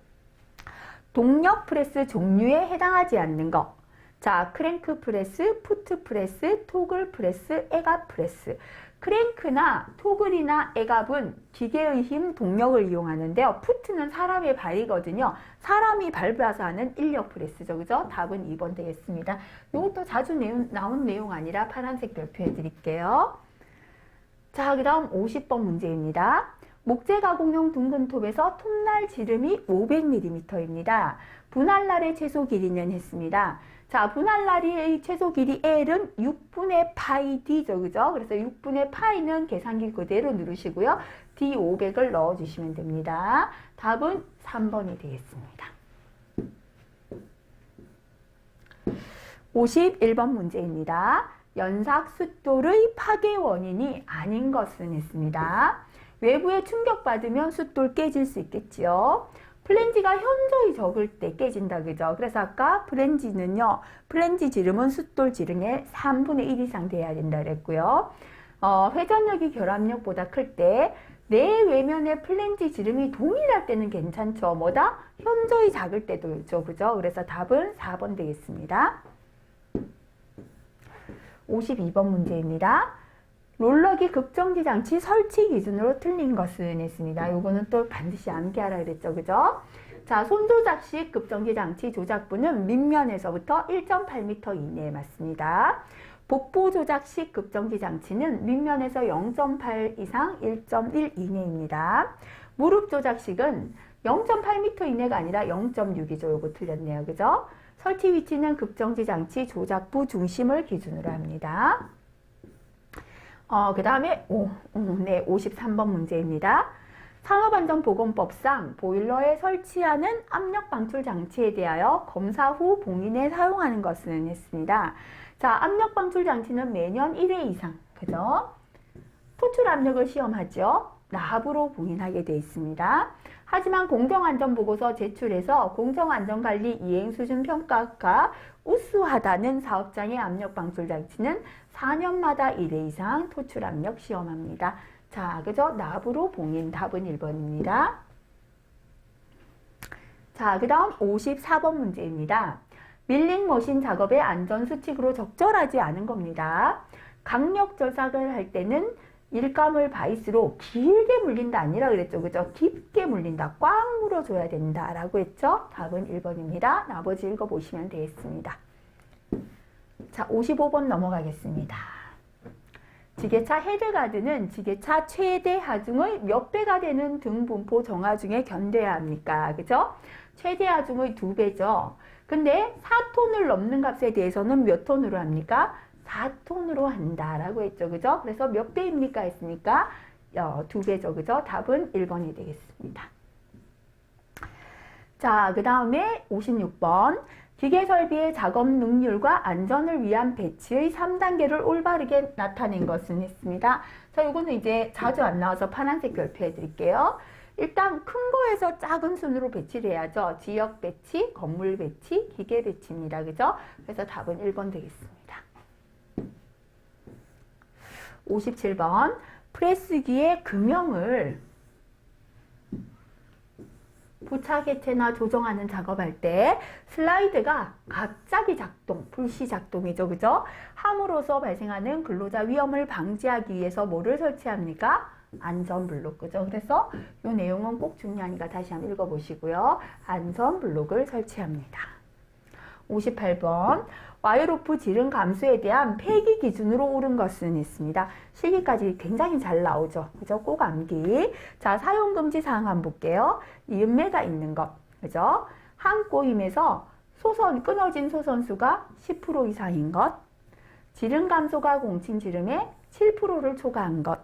동력 프레스 종류에 해당하지 않는 거. 자, 크랭크 프레스, 푸트 프레스, 토글 프레스, 애갑 프레스. 크랭크나 토글이나 애갑은 기계의 힘, 동력을 이용하는데요. 푸트는 사람의 발이거든요. 사람이 밟아서 하는 인력 프레스죠. 그죠? 답은 2번 되겠습니다. 이것도 자주 나온 내용 아니라 파란색 별표해 드릴게요. 자, 그 다음 50번 문제입니다. 목재 가공용 둥근 톱에서 톱날 지름이 500mm입니다. 분할날의 최소 길이는 했습니다. 자, 분할날의 최소 길이 L은 6분의 파이 D죠, 그죠? 그래서 6분의 파이는 계산기 그대로 누르시고요. D 500을 넣어주시면 됩니다. 답은 3번이 되겠습니다. 51번 문제입니다. 연삭 숫돌의 파괴 원인이 아닌 것은 했습니다. 외부에 충격받으면 숫돌 깨질 수 있겠지요. 플랜지가 현저히 적을 때 깨진다, 그죠? 그래서 아까 플랜지는요, 플랜지 지름은 숫돌 지름의 3분의 1 이상 돼야 된다 그랬고요. 회전력이 결합력보다 클 때 내 외면의 플랜지 지름이 동일할 때는 괜찮죠. 뭐다? 현저히 작을 때도 있죠, 그죠? 그래서 답은 4번 되겠습니다. 52번 문제입니다. 롤러기 급정지 장치 설치 기준으로 틀린 것은 했습니다. 요거는 또 반드시 암기하라 그랬죠, 그죠? 자, 손조작식 급정지 장치 조작부는 밑면에서부터 1.8m 이내에 맞습니다. 복부 조작식 급정지 장치는 밑면에서 0.8 이상 1.1 이내입니다. 무릎 조작식은 0.8m 이내가 아니라 0.6이죠. 요거 틀렸네요, 그죠? 설치 위치는 급정지 장치 조작부 중심을 기준으로 합니다. 그 다음에 53번 문제입니다. 산업안전보건법상 보일러에 설치하는 압력 방출 장치에 대하여 검사 후 봉인에 사용하는 것은 했습니다. 자, 압력 방출 장치는 매년 1회 이상, 그죠? 토출 압력을 시험하죠. 납으로 봉인하게 되어 있습니다. 하지만 공정안전보고서 제출해서 공정안전관리 이행수준 평가가 우수하다는 사업장의 압력 방출 장치는 4년마다 1회 이상 토출 압력 시험합니다. 자, 그죠? 납으로 봉인, 답은 1번입니다. 자, 그 다음 54번 문제입니다. 밀링 머신 작업의 안전수칙으로 적절하지 않은 겁니다. 강력 절삭을 할 때는 일감을 바이스로 길게 물린다 아니라 그랬죠, 그죠? 깊게 물린다, 꽉 물어줘야 된다 라고 했죠. 답은 1번입니다. 나머지 읽어보시면 되겠습니다. 자, 55번 넘어가겠습니다. 지게차 헤드가드는 지게차 최대 하중의 몇 배가 되는 등 분포 정하 중에 견뎌야 합니까? 그죠? 최대 하중의 2배죠. 근데 4톤을 넘는 값에 대해서는 몇 톤으로 합니까? 4톤으로 한다라고 했죠. 그죠? 그래서 몇 배입니까? 했으니까 2배죠. 그죠? 답은 1번이 되겠습니다. 자, 그 다음에 56번. 기계 설비의 작업 능률과 안전을 위한 배치의 3단계를 올바르게 나타낸 것은 했습니다. 자, 이거는 이제 자주 안 나와서 파란색 별표해 드릴게요. 일단 큰 거에서 작은 순으로 배치를 해야죠. 지역 배치, 건물 배치, 기계 배치입니다. 그죠? 그래서 답은 1번 되겠습니다. 57번. 프레스기의 금형을 부착 해체나 조정하는 작업할 때 슬라이드가 갑자기 작동, 불시 작동이죠. 그죠? 함으로써 발생하는 근로자 위험을 방지하기 위해서 뭐를 설치합니까? 안전블록. 그죠? 그래서 이 내용은 꼭 중요하니까 다시 한번 읽어보시고요. 안전블록을 설치합니다. 58번. 와이로프 지름 감소에 대한 폐기 기준으로 옳은 것은 있습니다. 실기까지 굉장히 잘 나오죠. 그죠? 꼭 암기. 자, 사용금지 사항 한번 볼게요. 이음매가 있는 것. 그죠? 한 꼬임에서 끊어진 소선수가 10% 이상인 것. 지름 감소가 공칭 지름의 7%를 초과한 것.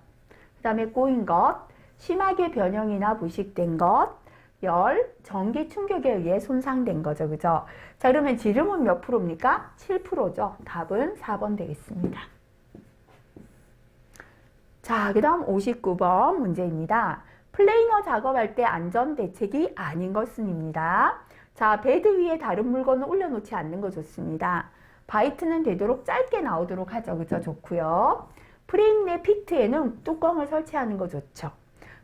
그 다음에 꼬인 것. 심하게 변형이나 부식된 것. 열, 전기 충격에 의해 손상된 거죠. 그죠? 자, 그러면 지름은 몇 프로입니까? 7%죠. 답은 4번 되겠습니다. 자, 그 다음 59번 문제입니다. 플레이너 작업할 때 안전 대책이 아닌 것은입니다. 자, 베드 위에 다른 물건을 올려놓지 않는 거 좋습니다. 바이트는 되도록 짧게 나오도록 하죠. 그죠? 좋고요. 프레임 내 피트에는 뚜껑을 설치하는 거 좋죠.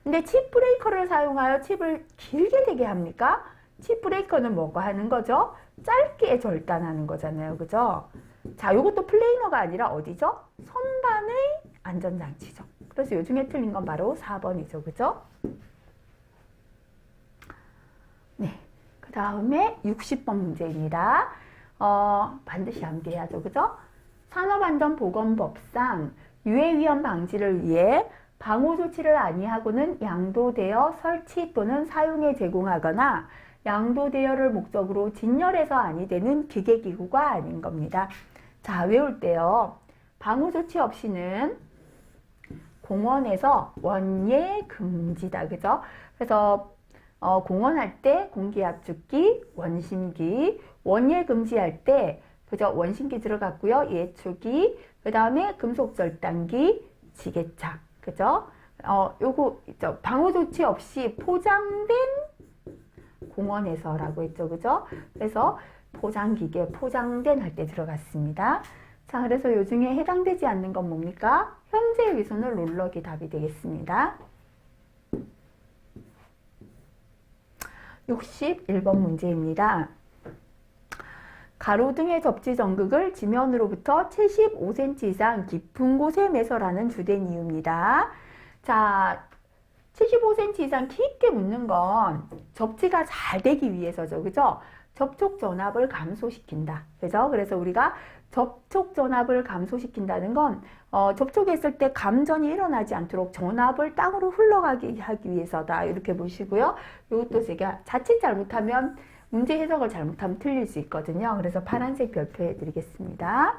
근데 칩 브레이커를 사용하여 칩을 길게 되게 합니까? 칩 브레이커는 뭐가 하는 거죠? 짧게 절단하는 거잖아요. 그죠? 자, 요것도 플레이너가 아니라 어디죠? 선반의 안전장치죠. 그래서 요 중에 틀린 건 바로 4번이죠. 그죠? 네. 그 다음에 60번 문제입니다. 반드시 암기해야죠. 그죠? 산업안전보건법상 유해위험 방지를 위해 방호 조치를 아니하고는 양도되어 설치 또는 사용에 제공하거나 양도되어를 목적으로 진열해서 아니 되는 기계기구가 아닌 겁니다. 자, 외울 때요. 방호 조치 없이는 공원에서 원예 금지다. 그죠? 그래서 공원할 때 공기압축기, 원심기, 원예 금지할 때 그죠? 원심기 들어갔고요. 예초기, 그 다음에 금속절단기, 지게차. 그죠? 요거 있죠. 방호 조치 없이 포장된 공원에서라고 했죠. 그죠? 그래서 포장기계, 포장된 할 때 들어갔습니다. 자, 그래서 요 중에 해당되지 않는 건 뭡니까? 현재 여기서는 롤러기 답이 되겠습니다. 61번 문제입니다. 가로등의 접지 전극을 지면으로부터 75cm 이상 깊은 곳에 매설하는 주된 이유입니다. 자, 75cm 이상 깊게 묻는 건 접지가 잘 되기 위해서죠. 그죠? 접촉 전압을 감소시킨다. 그죠? 그래서 우리가 접촉 전압을 감소시킨다는 건 접촉했을 때 감전이 일어나지 않도록 전압을 땅으로 흘러가게 하기 위해서다. 이렇게 보시고요. 이것도 제가 자칫 잘못하면 문제 해석을 잘못하면 틀릴 수 있거든요. 그래서 파란색 별표해 드리겠습니다.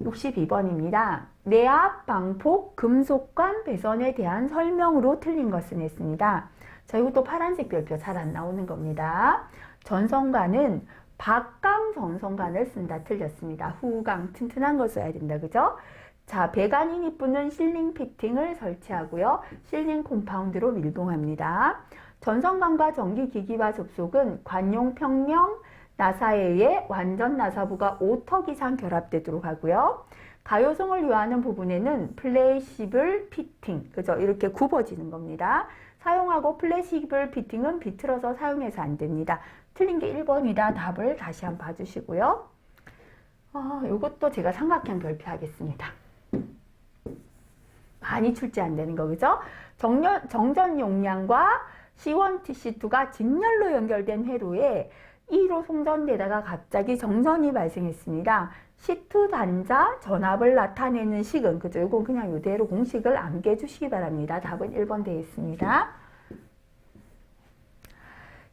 62번입니다. 내압, 방폭, 금속관 배선에 대한 설명으로 틀린 것은 했습니다. 자, 이것도 파란색 별표 잘 안 나오는 겁니다. 전선관은 박강 전선관을 쓴다. 틀렸습니다. 후강 튼튼한 거 써야 된다. 그죠? 자, 배관인 입구는 실링 피팅을 설치하고요. 실링 콤파운드로 밀봉합니다. 전선관과 전기기기와 접속은 관용 평명 나사에 의해 완전 나사부가 5턱 이상 결합되도록 하고요. 가요성을 요하는 부분에는 플래시블 피팅, 그죠? 이렇게 굽어지는 겁니다. 사용하고 플래시블 피팅은 비틀어서 사용해서 안 됩니다. 틀린 게 1번이다. 답을 다시 한번 봐주시고요. 이것도 제가 삼각형 별표하겠습니다. 많이 출제 안 되는 거, 그죠? 정전 용량과 C1, C2가 직렬로 연결된 회로에 2로 송전되다가 갑자기 정전이 발생했습니다. C2 단자 전압을 나타내는 식은, 그죠? 이건 그냥 이대로 공식을 암기해 주시기 바랍니다. 답은 1번 되겠습니다.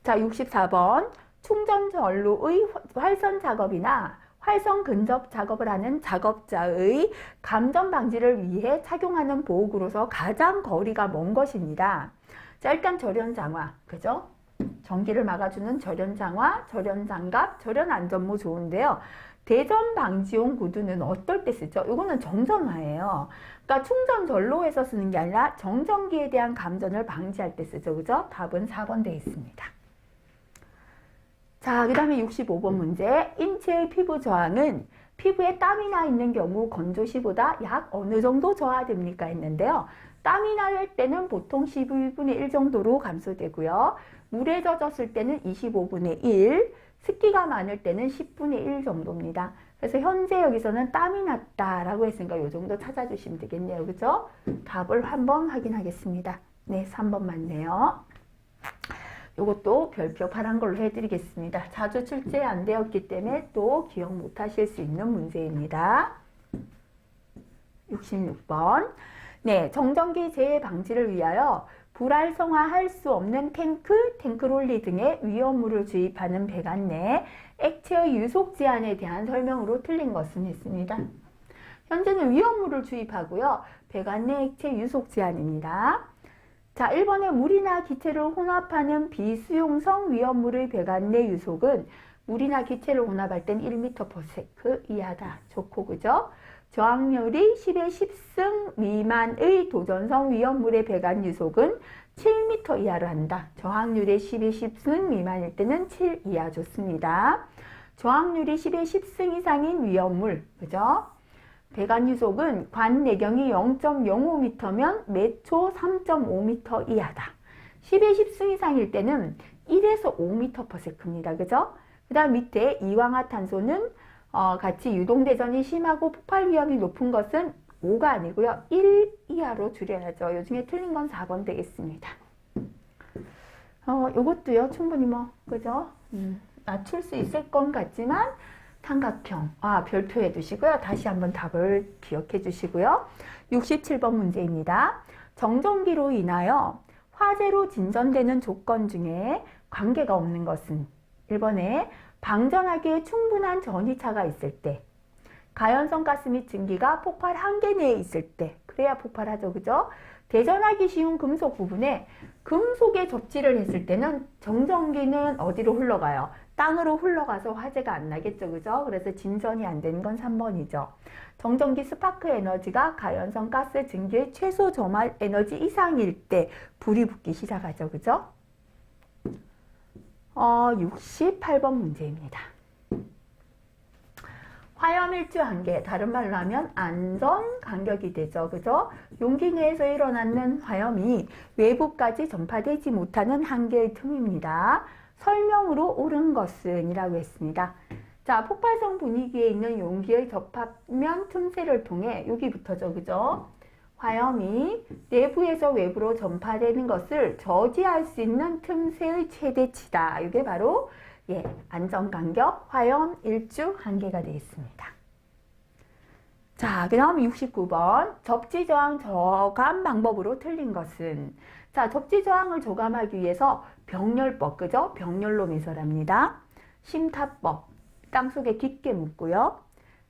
자, 64번. 충전 전로의 활선 작업이나 활성 근접 작업을 하는 작업자의 감전 방지를 위해 착용하는 보호구로서 가장 거리가 먼 것입니다. 자, 일단 절연장화, 그죠? 전기를 막아주는 절연장화, 절연장갑, 절연안전모 좋은데요. 대전 방지용 구두는 어떨 때 쓰죠? 이거는 정전화예요. 그러니까 충전 전로에서 쓰는 게 아니라 정전기에 대한 감전을 방지할 때 쓰죠. 그죠? 답은 4번 되어 있습니다. 자, 그 다음에 65번 문제. 인체의 피부 저항은 피부에 땀이 나 있는 경우 건조시보다 약 어느 정도 저하됩니까? 했는데요. 땀이 날 때는 보통 12분의 1 정도로 감소되고요. 물에 젖었을 때는 25분의 1, 습기가 많을 때는 10분의 1 정도입니다. 그래서 현재 여기서는 땀이 났다라고 했으니까 이 정도 찾아주시면 되겠네요. 그죠? 답을 한번 확인하겠습니다. 네, 3번 맞네요. 이것도 별표 파란 걸로 해드리겠습니다. 자주 출제 안 되었기 때문에 또 기억 못 하실 수 있는 문제입니다. 66번. 네, 정전기 재해 방지를 위하여 불활성화할 수 없는 탱크롤리 등의 위험물을 주입하는 배관 내 액체의 유속 제한에 대한 설명으로 틀린 것은 했습니다. 현재는 위험물을 주입하고요. 배관 내 액체 유속 제한입니다. 자, 1번에 물이나 기체를 혼합하는 비수용성 위험물의 배관 내 유속은 물이나 기체를 혼합할 땐 1m/s 이하다. 좋고, 그죠? 저항률이 10의 10승 미만의 도전성 위험물의 배관 유속은 7m 이하로 한다. 저항률이 10의 10승 미만일 때는 7 이하 좋습니다. 저항률이 10의 10승 이상인 위험물, 그죠? 배관 유속은 관 내경이 0.05m면 매초 3.5m 이하다. 10의 10승 이상일 때는 1에서 5m/s입니다. 그죠? 그 다음 밑에 이황화탄소는 같이 유동대전이 심하고 폭발 위험이 높은 것은 5가 아니고요. 1 이하로 줄여야죠. 요 중에 틀린 건 4번 되겠습니다. 요것도요, 충분히 그죠? 맞출 수 있을 것 같지만, 삼각형, 별표해 두시고요. 다시 한번 답을 기억해 주시고요. 67번 문제입니다. 정전기로 인하여 화재로 진전되는 조건 중에 관계가 없는 것은 1번에 방전하기에 충분한 전이차가 있을 때, 가연성 가스 및 증기가 폭발 한계 내에 있을 때, 그래야 폭발하죠. 그죠? 대전하기 쉬운 금속 부분에 금속에 접지를 했을 때는 정전기는 어디로 흘러가요? 땅으로 흘러가서 화재가 안 나겠죠. 그죠? 그래서 진전이 안 되는 건 3번이죠. 정전기 스파크 에너지가 가연성 가스 증기의 최소 점화 에너지 이상일 때 불이 붙기 시작하죠. 그죠? 68번 문제입니다. 화염일주 한계, 다른 말로 하면 안전 간격이 되죠. 그죠? 용기 내에서 일어나는 화염이 외부까지 전파되지 못하는 한계의 틈입니다. 설명으로 옳은 것은 이라고 했습니다. 자, 폭발성 분위기에 있는 용기의 접합면 틈새를 통해 여기부터죠. 그죠? 화염이 내부에서 외부로 전파되는 것을 저지할 수 있는 틈새의 최대치다. 이게 바로 안전간격, 화염, 일주, 한계가 되겠습니다. 자, 그 다음 69번. 접지저항 저감 방법으로 틀린 것은? 자, 접지저항을 저감하기 위해서 병렬법, 그죠? 병렬로 매설합니다. 심타법, 땅속에 깊게 묻고요.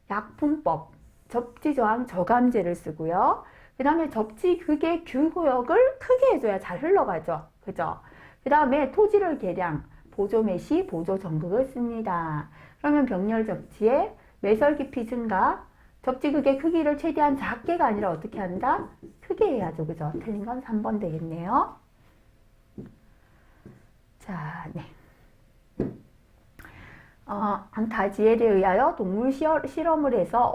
약품법, 접지저항 저감제를 쓰고요. 그 다음에 접지극의 규구역을 크게 해줘야 잘 흘러가죠. 그죠? 그 다음에 토지를 개량, 보조 메시, 보조 전극을 씁니다. 그러면 병렬 접지에 매설 깊이 증가, 접지극의 크기를 최대한 작게가 아니라 어떻게 한다? 크게 해야죠. 그죠? 틀린 건 3번 되겠네요. 자, 네. 안타지엘에 의하여 동물 실험을 해서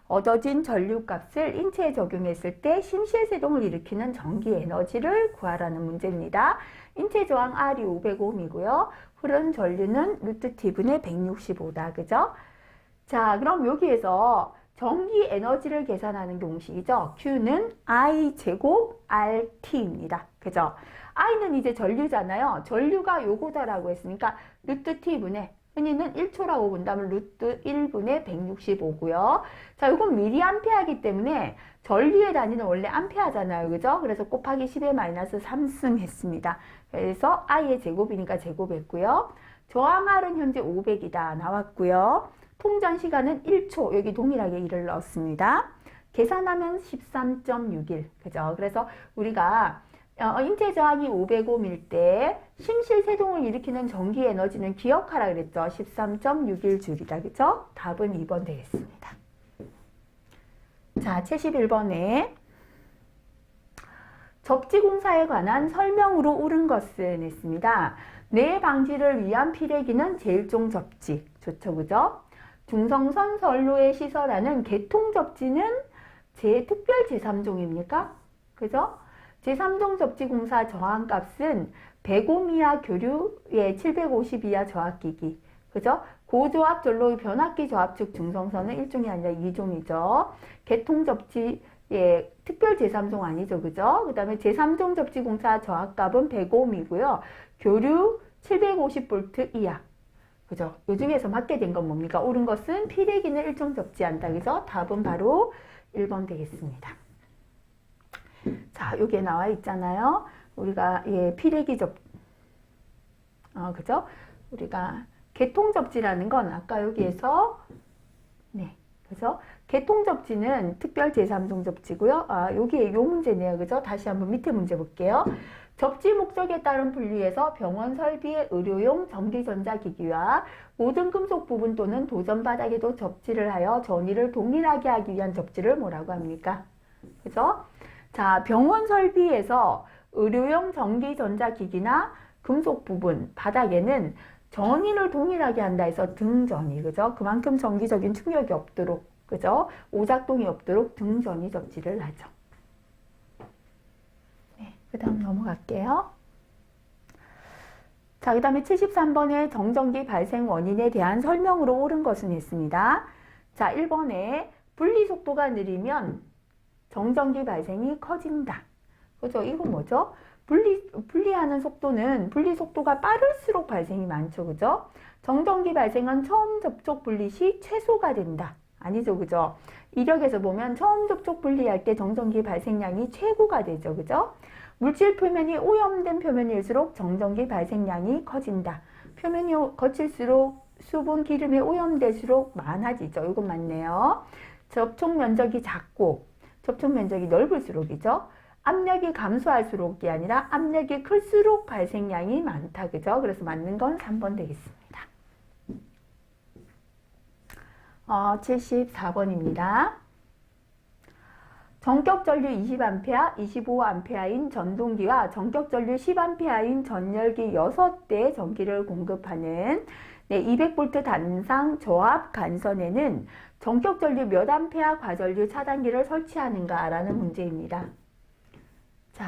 얻어진 전류값을 인체에 적용했을 때 심실세동을 일으키는 전기 에너지를 구하라는 문제입니다. 인체 저항 R이 500ohm이고요. 흐른 전류는 루트 T분의 165다. 그죠? 자, 그럼 여기에서 전기 에너지를 계산하는 공식이죠. Q는 I 제곱 RT입니다. 그죠? I는 이제 전류잖아요. 전류가 요거다라고 했으니까 루트 T분의 흔히는 1초라고 본다면 루트 1분의 165고요. 자, 이건 미리암페어이기 때문에 전류의 단위는 원래 암페어잖아요. 그죠? 그래서 곱하기 10의 마이너스 3승 했습니다. 그래서 I의 제곱이니까 제곱했고요. 저항 R은 현재 500이다 나왔고요. 통전 시간은 1초, 여기 동일하게 1을 넣었습니다. 계산하면 13.61, 그죠? 그래서 우리가 인체 저항이 500ohm일 때 심실세동을 일으키는 전기 에너지는 기억하라 그랬죠. 13.61줄이다. 그죠? 답은 2번 되겠습니다. 자, 71번에 접지공사에 관한 설명으로 옳은 것은 했습니다. 뇌 방지를 위한 피레기는 제일종 접지. 좋죠. 그죠? 중성선 선로에 시설하는 개통접지는 특별 제3종입니까? 그죠? 제3종 접지공사 저항값은 100ohm 이하 교류의 750 이하 저압기기. 그죠? 고조압 전로의 변압기 저압축 중성선은 1종이 아니라 2종이죠. 개통접지의 특별 제3종 아니죠. 그죠? 그 다음에 제3종 접지공사 저압값은 100ohm이고요. 교류 750V 이하. 그죠? 요 중에서 맞게 된 건 뭡니까? 옳은 것은 피레기는 일종 접지한다. 그죠? 답은 바로 1번 되겠습니다. 자, 여기에 나와 있잖아요. 우리가 피레기 그죠? 우리가 개통 접지라는 건 아까 여기에서 그죠? 개통 접지는 특별 제3종 접지고요. 여기에 요 문제네요. 그죠? 다시 한번 밑에 문제 볼게요. 접지 목적에 따른 분리에서 병원 설비의 의료용 전기전자기기와 모든 금속 부분 또는 도전 바닥에도 접지를 하여 전위를 동일하게 하기 위한 접지를 뭐라고 합니까? 그죠? 자, 병원 설비에서 의료용 전기전자기기나 금속 부분 바닥에는 전위를 동일하게 한다 해서 등전위, 그죠? 그만큼 전기적인 충격이 없도록, 그죠? 오작동이 없도록 등전위 접지를 하죠. 네, 그 다음 넘어갈게요. 자, 그 다음에 73번에 정전기 발생 원인에 대한 설명으로 옳은 것은 있습니다. 자, 1번에 분리 속도가 느리면 정전기 발생이 커진다. 그죠? 이건 뭐죠? 분리하는 속도는 분리 속도가 빠를수록 발생이 많죠. 그죠? 정전기 발생은 처음 접촉 분리 시 최소가 된다. 아니죠. 그죠? 이력에서 보면 처음 접촉 분리할 때 정전기 발생량이 최고가 되죠. 그죠? 물질 표면이 오염된 표면일수록 정전기 발생량이 커진다. 표면이 거칠수록 수분, 기름이 오염될수록 많아지죠. 이건 맞네요. 접촉 면적이 작고 접촉 면적이 넓을수록이죠. 압력이 감소할수록이 아니라 압력이 클수록 발생량이 많다. 그죠? 그래서 맞는 건 3번 되겠습니다. 74번입니다. 전격 전류 20A, 25A인 전동기와 전격 전류 10A인 전열기 6대의 전기를 공급하는 200V 단상 저압 간선에는 전격 전류 몇 암페아 과전류 차단기를 설치하는가라는 문제입니다. 자,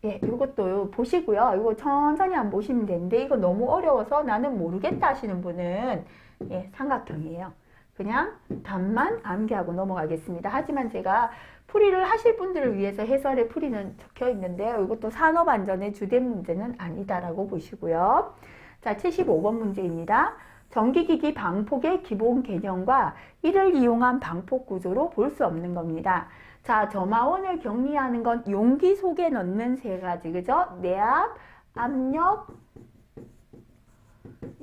예, 이것도 보시고요. 이거 천천히 한번 보시면 되는데 이거 너무 어려워서 나는 모르겠다 하시는 분은 예, 삼각형이에요. 그냥 답만 암기하고 넘어가겠습니다. 하지만 제가 풀이를 하실 분들을 위해서 해설의 풀이는 적혀 있는데요. 이것도 산업안전의 주된 문제는 아니다라고 보시고요. 자, 75번 문제입니다. 전기기기 방폭의 기본 개념과 이를 이용한 방폭 구조로 볼 수 없는 겁니다. 자, 점화원을 격리하는 건 용기 속에 넣는 세 가지, 그죠? 내압, 압력,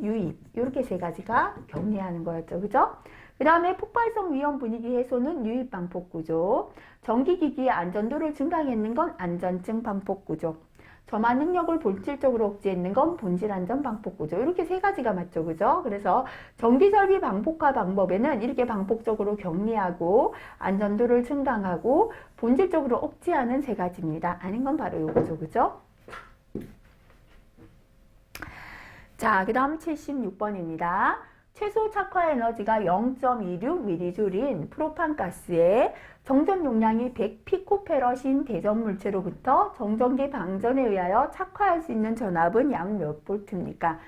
유입, 이렇게 세 가지가 격리하는 거였죠, 그죠? 그 다음에 폭발성 위험 분위기 해소는 유입 방폭 구조, 전기기기의 안전도를 증강했는 건 안전증 방폭 구조, 점화 능력을 본질적으로 억제했는 건 본질 안전 방폭 구조. 이렇게 세 가지가 맞죠, 그죠? 그래서 전기설비 방폭화 방법에는 이렇게 방폭적으로 격리하고 안전도를 증강하고 본질적으로 억제하는 세 가지입니다. 아닌 건 바로 요거죠, 그죠? 자, 그 다음 76번입니다. 최소 착화 에너지가 0.26mJ인 프로판가스에 정전 용량이 100피코페럿인 대전 물체로부터 정전기 방전에 의하여 착화할 수 있는 전압은 약 몇 볼트입니까?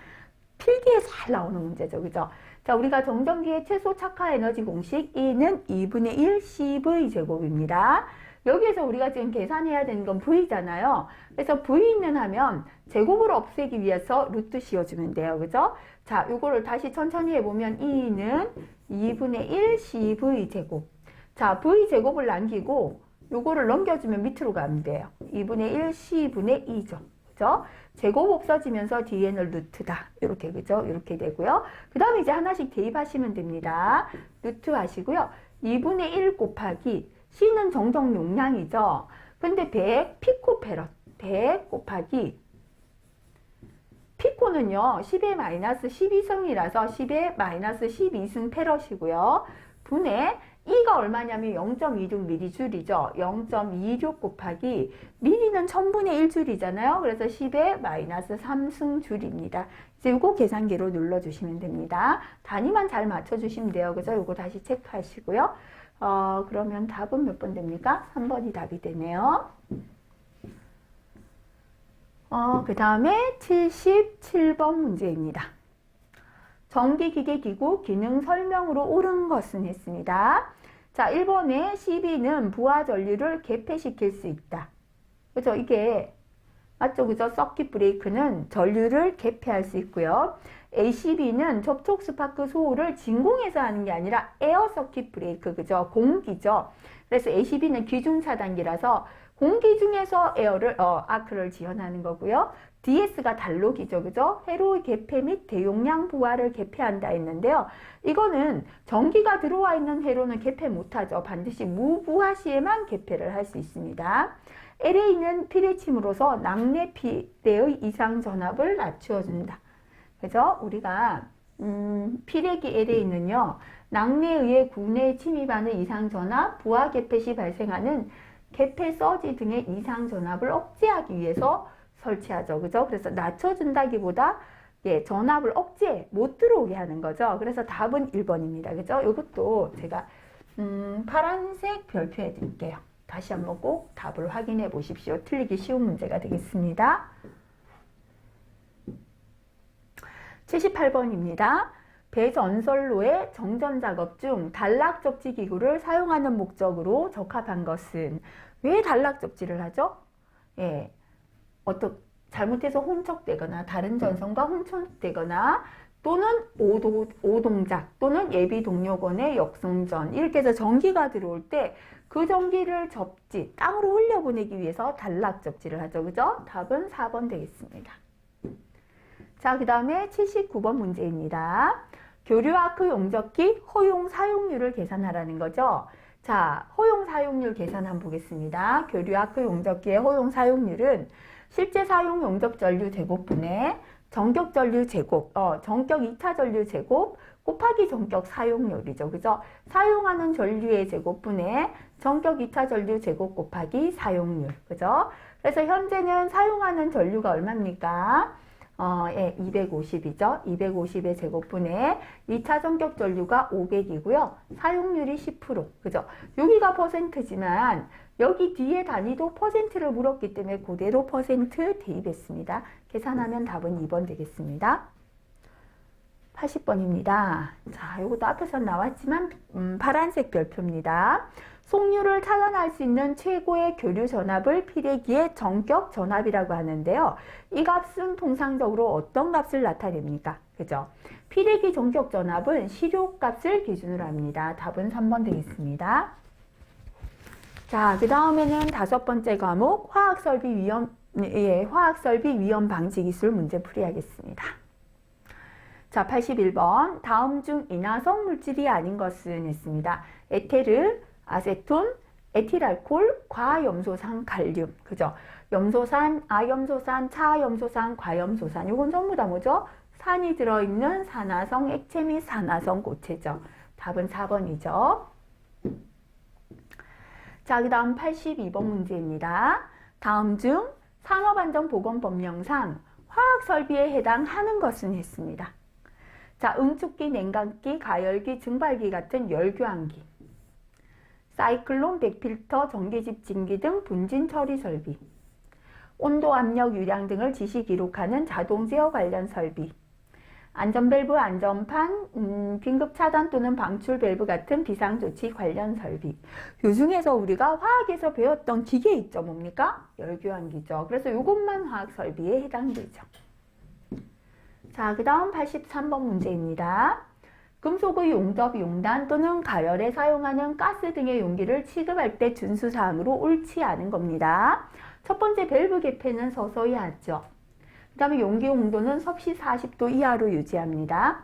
필기에 잘 나오는 문제죠. 그죠? 자, 우리가 정전기의 최소 착화 에너지 공식 E는 2분의 1 CV제곱입니다. 여기에서 우리가 지금 계산해야 되는 건 V잖아요. 그래서 V는 하면 제곱을 없애기 위해서 루트 씌워주면 돼요. 그죠? 자, 요거를 다시 천천히 해보면 E는 2분의 1 CV제곱. 자, V제곱을 남기고 요거를 넘겨주면 밑으로 가면 돼요. 2분의 1 C분의 2죠. 그죠? 제곱 없어지면서 뒤에는 루트다. 이렇게, 그죠? 이렇게 되고요. 그 다음에 이제 하나씩 대입하시면 됩니다. 루트 하시고요. 2분의 1 곱하기 C는 정정 용량이죠. 근데 100 피코페럿. 100 곱하기 피코는요. 10의 마이너스 12승이라서 10의 마이너스 12승 페럿이고요. 분의 E가 얼마냐면 0.26mJ이죠. 0.26 곱하기 미리는 1000분의 1줄이잖아요. 그래서 10의 마이너스 3승줄입니다. 이제 이거 계산기로 눌러주시면 됩니다. 단위만 잘 맞춰주시면 돼요. 그죠? 이거 다시 체크하시고요. 그러면 답은 몇 번 됩니까? 3번이 답이 되네요. 그 다음에 77번 문제입니다. 전기기계 기구 기능 설명으로 옳은 것은 했습니다. 자, 1번에 CB는 부하 전류를 개폐시킬 수 있다. 그죠? 이게 맞죠? 그죠? 서킷 브레이크는 전류를 개폐할 수 있고요. ACB는 접촉 스파크 소홀을 진공에서 하는 게 아니라 에어 서킷 브레이크, 그죠? 공기죠. 그래서 ACB는 기중 차단기라서 공기 중에서 아크를 지원하는 거고요. DS가 단록이죠. 그죠? 회로의 개폐 및 대용량 부하를 개폐한다 했는데요. 이거는 전기가 들어와 있는 회로는 개폐 못하죠. 반드시 무부하 시에만 개폐를 할 수 있습니다. LA는 피뢰침으로써 낙내 피뢰의 이상 전압을 낮추어준다. 그래서 우리가 피뢰기 LA는요. 낙내에 의해 구내에 침입하는 이상 전압, 부하 개폐 시 발생하는 개폐 서지 등의 이상 전압을 억제하기 위해서 설치하죠. 그죠? 그래서 낮춰준다기보다 전압을 억제 못 들어오게 하는 거죠. 그래서 답은 1번입니다. 그죠? 이것도 제가 파란색 별표해 드릴게요. 다시 한번 꼭 답을 확인해 보십시오. 틀리기 쉬운 문제가 되겠습니다. 78번입니다. 배전선로의 정전 작업 중 단락 접지 기구를 사용하는 목적으로 적합한 것은 왜 단락 접지를 하죠? 잘못해서 혼척되거나 다른 전선과 혼척되거나 또는 오동작 또는 예비 동력원의 역송전 이렇게 해서 전기가 들어올 때 그 전기를 땅으로 흘려보내기 위해서 단락 접지를 하죠. 그죠? 답은 4번 되겠습니다. 자, 그 다음에 79번 문제입니다. 교류아크 용접기 허용 사용률을 계산하라는 거죠. 자, 허용 사용률 계산 한번 보겠습니다. 교류아크 용접기의 허용 사용률은 실제 사용 용접 전류 제곱분의 전격 전류 제곱, 전격 2차 전류 제곱 곱하기 전격 사용률이죠. 그죠? 사용하는 전류의 제곱분의 전격 2차 전류 제곱 곱하기 사용률. 그죠? 그래서 현재는 사용하는 전류가 얼마입니까? 250이죠. 250의 제곱분의 2차 전격 전류가 500이고요. 사용률이 10%. 그죠? 여기가 퍼센트지만 여기 뒤에 단위도 퍼센트를 물었기 때문에 그대로 퍼센트 대입했습니다. 계산하면 답은 2번 되겠습니다. 80번입니다. 자, 이것도 앞에서 나왔지만 파란색 별표입니다. 속류를 차단할 수 있는 최고의 교류 전압을 피뢰기의 전격 전압이라고 하는데요. 이 값은 통상적으로 어떤 값을 나타냅니까? 그죠? 피뢰기 전격 전압은 시료값을 기준으로 합니다. 답은 3번 되겠습니다. 자, 그 다음에는 5번째 과목 화학설비 위험 방지 기술 문제 풀이하겠습니다. 자, 81번 다음 중 인화성 물질이 아닌 것은 했습니다. 에테르, 아세톤, 에틸알콜, 과염소산, 칼륨. 그죠? 염소산, 아염소산, 차염소산, 과염소산. 이건 전부 다 뭐죠? 산이 들어있는 산화성 액체 및 산화성 고체죠. 답은 4번이죠. 자, 그 다음 82번 문제입니다. 다음 중 산업안전보건법령상 화학설비에 해당하는 것은 했습니다. 자, 응축기, 냉각기, 가열기, 증발기 같은 열교환기, 사이클론, 백필터, 전기집진기 등 분진 처리 설비, 온도, 압력, 유량 등을 지시 기록하는 자동 제어 관련 설비, 안전밸브, 안전판, 긴급차단 또는 방출 밸브 같은 비상조치 관련 설비. 요 중에서 우리가 화학에서 배웠던 기계 있죠. 뭡니까? 열교환기죠. 그래서 이것만 화학설비에 해당되죠. 자, 그 다음 83번 문제입니다. 금속의 용접, 용단 또는 가열에 사용하는 가스 등의 용기를 취급할 때 준수사항으로 옳지 않은 겁니다. 첫 번째 밸브 개폐는 서서히 하죠. 그 다음에 용기 온도는 섭씨 40도 이하로 유지합니다.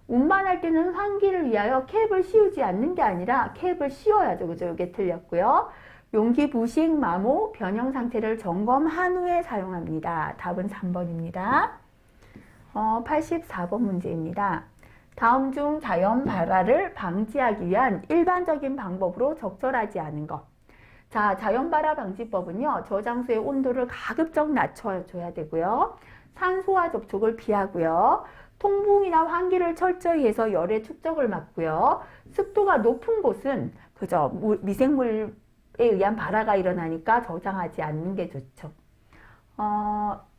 운반할 때는 환기를 위하여 캡을 씌우지 않는 게 아니라 캡을 씌워야죠. 그죠? 이게 틀렸고요. 용기 부식, 마모, 변형 상태를 점검한 후에 사용합니다. 답은 3번입니다. 84번 문제입니다. 다음 중 자연 발화를 방지하기 위한 일반적인 방법으로 적절하지 않은 것. 자, 자연 발화 방지법은요. 저장소의 온도를 가급적 낮춰줘야 되고요. 산소와 접촉을 피하고요. 통풍이나 환기를 철저히 해서 열의 축적을 막고요. 습도가 높은 곳은 그저 미생물에 의한 발화가 일어나니까 저장하지 않는 게 좋죠.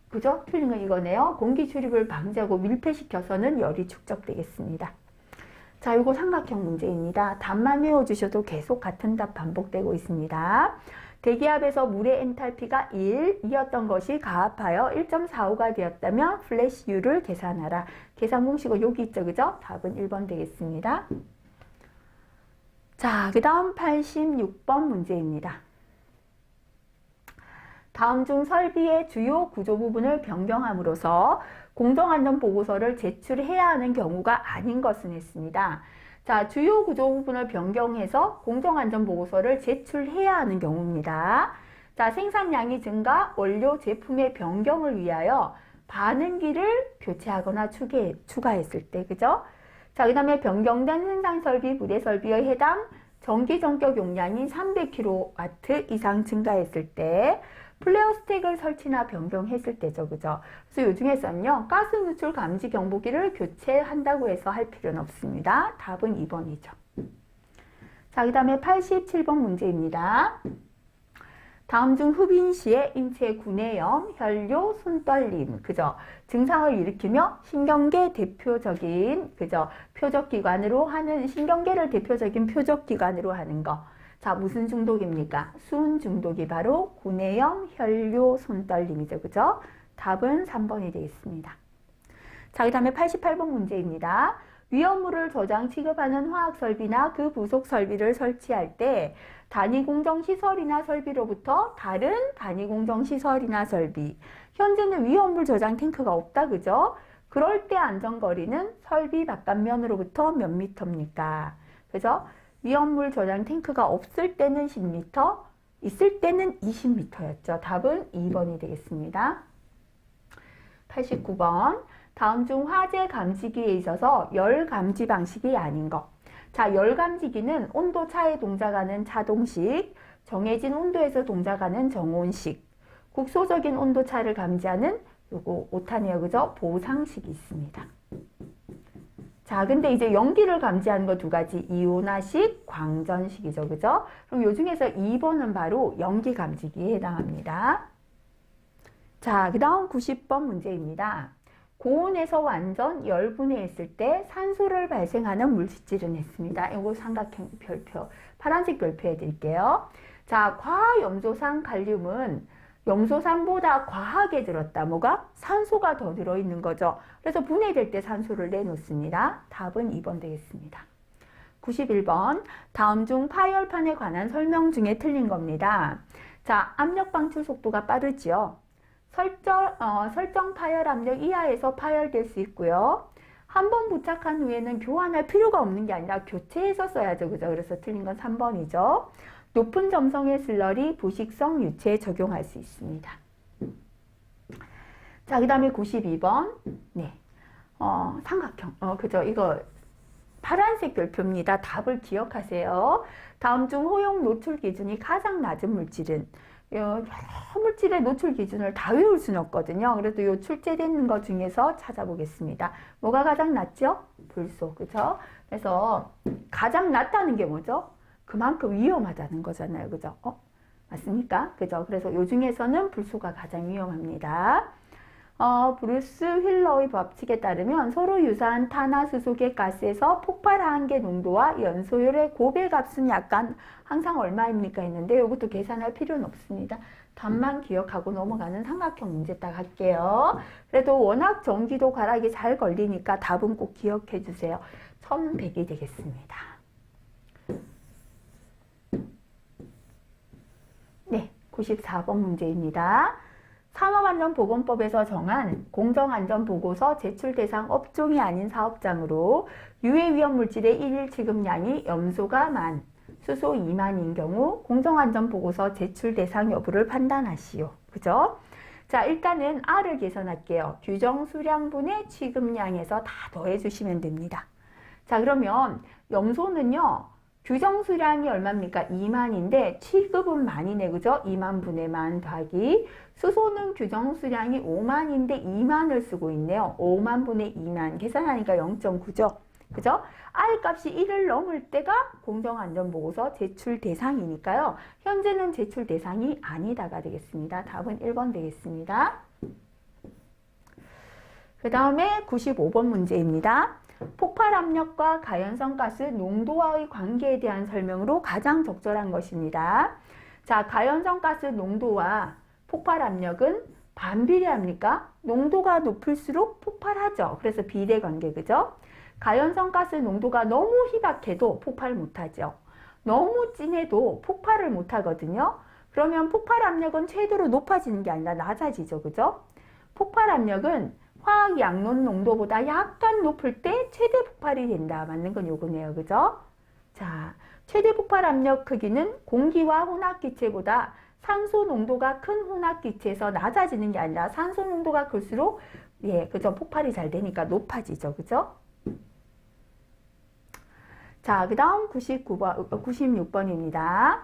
그죠? 틀린 건 이거네요. 공기 출입을 방지하고 밀폐시켜서는 열이 축적되겠습니다. 자, 이거 삼각형 문제입니다. 답만 외워주셔도 계속 같은 답 반복되고 있습니다. 대기압에서 물의 엔탈피가 1이었던 것이 가압하여 1.45가 되었다면 플래시율을 계산하라. 계산 공식은 여기 있죠. 그죠? 답은 1번 되겠습니다. 자, 그 다음 86번 문제입니다. 다음 중 설비의 주요 구조 부분을 변경함으로써 공정안전보고서를 제출해야 하는 경우가 아닌 것은 했습니다. 자, 주요 구조 부분을 변경해서 공정안전보고서를 제출해야 하는 경우입니다. 자, 생산량이 증가, 원료 제품의 변경을 위하여 반응기를 교체하거나 추가했을 때, 그죠? 자, 그 다음에 변경된 생산설비, 부대설비의 해당 전기 전격 용량이 300kW 이상 증가했을 때, 플레어 스택을 설치나 변경했을 때죠, 그죠? 그래서 요 중에서는요, 가스 누출 감지 경보기를 교체한다고 해서 할 필요는 없습니다. 답은 2번이죠. 자, 그 다음에 87번 문제입니다. 다음 중 흡인 시에 인체 구내염, 혈뇨, 손떨림, 그죠? 증상을 일으키며 신경계 대표적인, 그죠? 표적기관으로 하는, 신경계를 대표적인 표적기관으로 하는 거. 자, 무슨 중독입니까? 수은 중독이 바로 구내염, 혈뇨, 손떨림이죠, 그죠? 답은 3번이 되겠습니다. 자, 그 다음에 88번 문제입니다. 위험물을 저장 취급하는 화학설비나 그 부속 설비를 설치할 때 단위공정시설이나 설비로부터 다른 단위공정시설이나 설비, 현재는 위험물 저장 탱크가 없다, 그죠? 그럴 때 안전거리는 설비 바깥면으로부터 몇 미터입니까? 그죠? 위험물 저장 탱크가 없을 때는 10m, 있을 때는 20m였죠. 답은 2번이 되겠습니다. 89번. 다음 중 화재 감지기에 있어서 열 감지 방식이 아닌 것. 자, 열 감지기는 온도 차에 동작하는 차동식, 정해진 온도에서 동작하는 정온식, 국소적인 온도 차를 감지하는 요거 오타네요, 그죠? 보상식이 있습니다. 자, 근데 이제 연기를 감지하는 거 두 가지, 이온화식, 광전식이죠, 그죠? 그럼 요 중에서 2번은 바로 연기 감지기에 해당합니다. 자, 그 다음 90번 문제입니다. 고온에서 완전 열분해했을 때 산소를 발생하는 물질은 했습니다. 이거 삼각형 별표, 파란색 별표 해드릴게요. 자, 과염소산 칼륨은 염소산보다 과하게 들었다. 뭐가? 산소가 더 들어있는 거죠. 그래서 분해될 때 산소를 내놓습니다. 답은 2번 되겠습니다. 91번. 다음 중 파열판에 관한 설명 중에 틀린 겁니다. 자, 압력 방출 속도가 빠르지요. 설정 파열 압력 이하에서 파열될 수 있고요. 한 번 부착한 후에는 교환할 필요가 없는 게 아니라 교체해서 써야죠. 그죠? 그래서 틀린 건 3번이죠. 높은 점성의 슬러리 부식성 유체에 적용할 수 있습니다. 자, 그 다음에 92번. 네. 삼각형. 그죠? 이거 파란색 별표입니다. 답을 기억하세요. 다음 중 호용 노출 기준이 가장 낮은 물질은? 여러 물질의 노출 기준을 다 외울 수는 없거든요. 그래도 요 출제되는 것 중에서 찾아보겠습니다. 뭐가 가장 낮죠? 불소, 그죠? 그래서 가장 낮다는 게 뭐죠? 그만큼 위험하다는 거잖아요, 그죠? 맞습니까? 그죠? 그래서 요 중에서는 불소가 가장 위험합니다. 브루스 휠러의 법칙에 따르면 서로 유사한 탄화수소계 가스에서 폭발한 게 농도와 연소율의 곱의 값은 약간 항상 얼마입니까 했는데 이것도 계산할 필요는 없습니다. 답만 기억하고 넘어가는 삼각형 문제 딱 할게요. 그래도 워낙 전기도 과락이 잘 걸리니까 답은 꼭 기억해 주세요. 1100이 되겠습니다. 네, 94번 문제입니다. 산업안전보건법에서 정한 공정안전보고서 제출 대상 업종이 아닌 사업장으로 유해위험물질의 일일 취급량이 염소가 10,000, 수소 20,000인 경우 공정안전보고서 제출 대상 여부를 판단하시오. 그죠? 자, 일단은 R을 계산할게요. 규정수량분의 취급량에서 다 더해주시면 됩니다. 자, 그러면 염소는요. 규정 수량이 얼마입니까? 20,000인데 취급은 만이네, 그죠? 20,000분의 10,000 더하기 수소는 규정 수량이 50,000인데 20,000을 쓰고 있네요. 50,000분의 20,000 계산하니까 0.9죠? 그죠? R 값이 1을 넘을 때가 공정안전보고서 제출 대상이니까요. 현재는 제출 대상이 아니다가 되겠습니다. 답은 1번 되겠습니다. 그 다음에 95번 문제입니다. 폭발 압력과 가연성 가스 농도와의 관계에 대한 설명으로 가장 적절한 것입니다. 자, 가연성 가스 농도와 폭발 압력은 반비례합니까? 농도가 높을수록 폭발하죠. 그래서 비례 관계, 그죠? 가연성 가스 농도가 너무 희박해도 폭발 못하죠. 너무 진해도 폭발을 못하거든요. 그러면 폭발 압력은 최대로 높아지는 게 아니라 낮아지죠. 그죠? 폭발 압력은 화학 양론 농도보다 약간 높을 때 최대 폭발이 된다. 맞는 건 요거네요. 그죠? 자, 최대 폭발 압력 크기는 공기와 혼합기체보다 산소 농도가 큰 혼합기체에서 낮아지는 게 아니라 산소 농도가 클수록 예, 그죠? 폭발이 잘 되니까 높아지죠. 그죠? 자, 그 다음 96번입니다.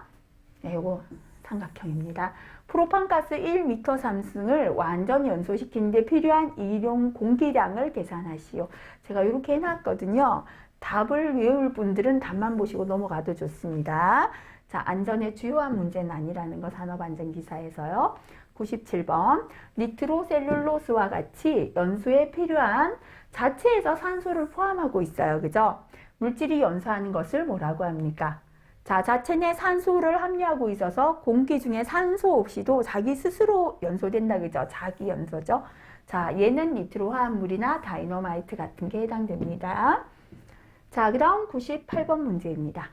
네, 요거 삼각형입니다. 프로판가스 1m 상승을 완전 연소시키는데 필요한 일용 공기량을 계산하시오. 제가 이렇게 해놨거든요. 답을 외울 분들은 답만 보시고 넘어가도 좋습니다. 자, 안전의 주요한 문제는 아니라는 거 산업안전기사에서요. 97번 니트로셀룰로스와 같이 연소에 필요한 자체에서 산소를 포함하고 있어요. 그죠? 물질이 연소하는 것을 뭐라고 합니까? 자, 자체 내 산소를 함유하고 있어서 공기 중에 산소 없이도 자기 스스로 연소된다. 그죠? 자기 연소죠. 자, 얘는 니트로 화합물이나 다이너마이트 같은 게 해당됩니다. 자, 그 다음 98번 문제입니다.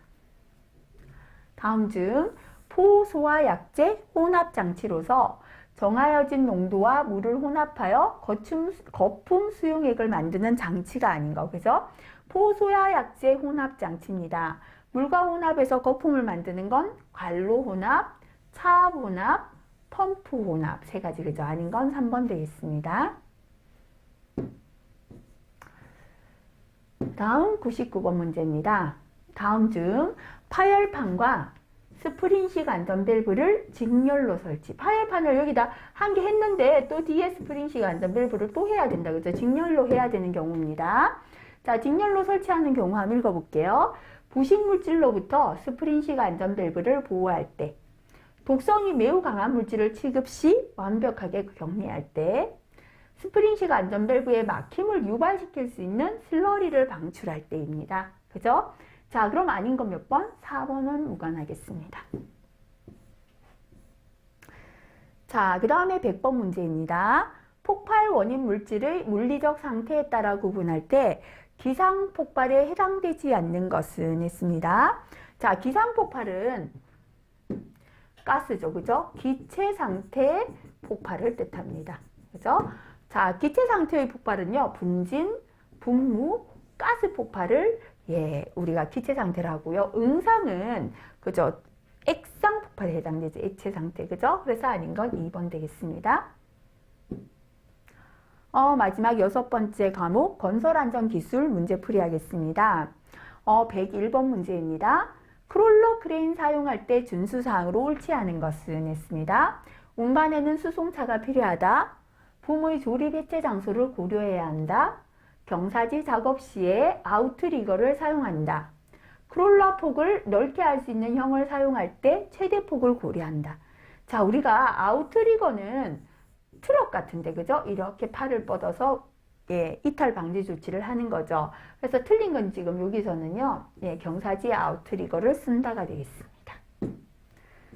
다음 중 포소화 약제 혼합 장치로서 정하여진 농도와 물을 혼합하여 거품 수용액을 만드는 장치가 아닌 거. 그죠? 포소화 약제 혼합 장치입니다. 물과 혼합해서 거품을 만드는 건 관로 혼합, 차압 혼합, 펌프 혼합 세 가지. 그죠? 아닌 건 3번 되겠습니다. 다음 99번 문제입니다. 다음 중 파열판과 스프링식 안전밸브를 직렬로 설치. 파열판을 여기다 한 개 했는데 또 뒤에 스프링식 안전밸브를 또 해야 된다. 그죠? 직렬로 해야 되는 경우입니다. 자, 직렬로 설치하는 경우 한번 읽어볼게요. 부식 물질로부터 스프링식 안전밸브를 보호할 때, 독성이 매우 강한 물질을 취급 시 완벽하게 경미할 때, 스프링식 안전밸브의 막힘을 유발시킬 수 있는 슬러리를 방출할 때입니다. 그죠? 자, 그럼 아닌 건 몇 번? 4번은 무관하겠습니다. 자, 그 다음에 100번 문제입니다. 폭발 원인 물질의 물리적 상태에 따라 구분할 때 기상 폭발에 해당되지 않는 것은 했습니다. 자, 기상 폭발은 가스죠. 그죠? 기체 상태 폭발을 뜻합니다. 그죠? 자, 기체 상태의 폭발은요, 분진, 분무, 가스 폭발을 예, 우리가 기체 상태라고요. 응상은 그죠? 액상 폭발에 해당되죠. 액체 상태. 그죠? 그래서 아닌 건 2번 되겠습니다. 마지막 6번째 과목 건설안전기술 문제풀이 하겠습니다. 101번 문제입니다. 크롤러 크레인 사용할 때 준수사항으로 옳지 않은 것은 했습니다. 운반에는 수송차가 필요하다. 붐의 조립 해체 장소를 고려해야 한다. 경사지 작업 시에 아우트리거를 사용한다. 크롤러 폭을 넓게 할 수 있는 형을 사용할 때 최대 폭을 고려한다. 자, 우리가 아우트리거는 트럭 같은데, 그죠? 이렇게 팔을 뻗어서 예, 이탈 방지 조치를 하는 거죠. 그래서 틀린 건 지금 여기서는요, 예, 경사지 아우트리거를 쓴다가 되겠습니다.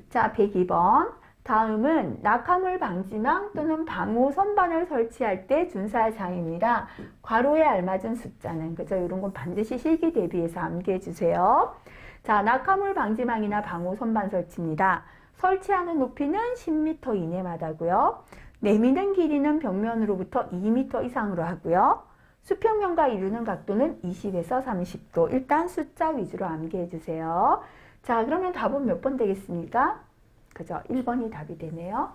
자, 102번. 다음은 낙하물 방지망 또는 방호 선반을 설치할 때 준수할 사항입니다. 괄호에 알맞은 숫자는, 그죠? 이런 건 반드시 실기 대비해서 암기해 주세요. 자, 낙하물 방지망이나 방호 선반 설치입니다. 설치하는 높이는 10m 이내마다고요. 내미는 길이는 벽면으로부터 2m 이상으로 하고요. 수평면과 이루는 각도는 20에서 30도. 일단 숫자 위주로 암기해 주세요. 자, 그러면 답은 몇 번 되겠습니까? 그죠? 1번이 답이 되네요.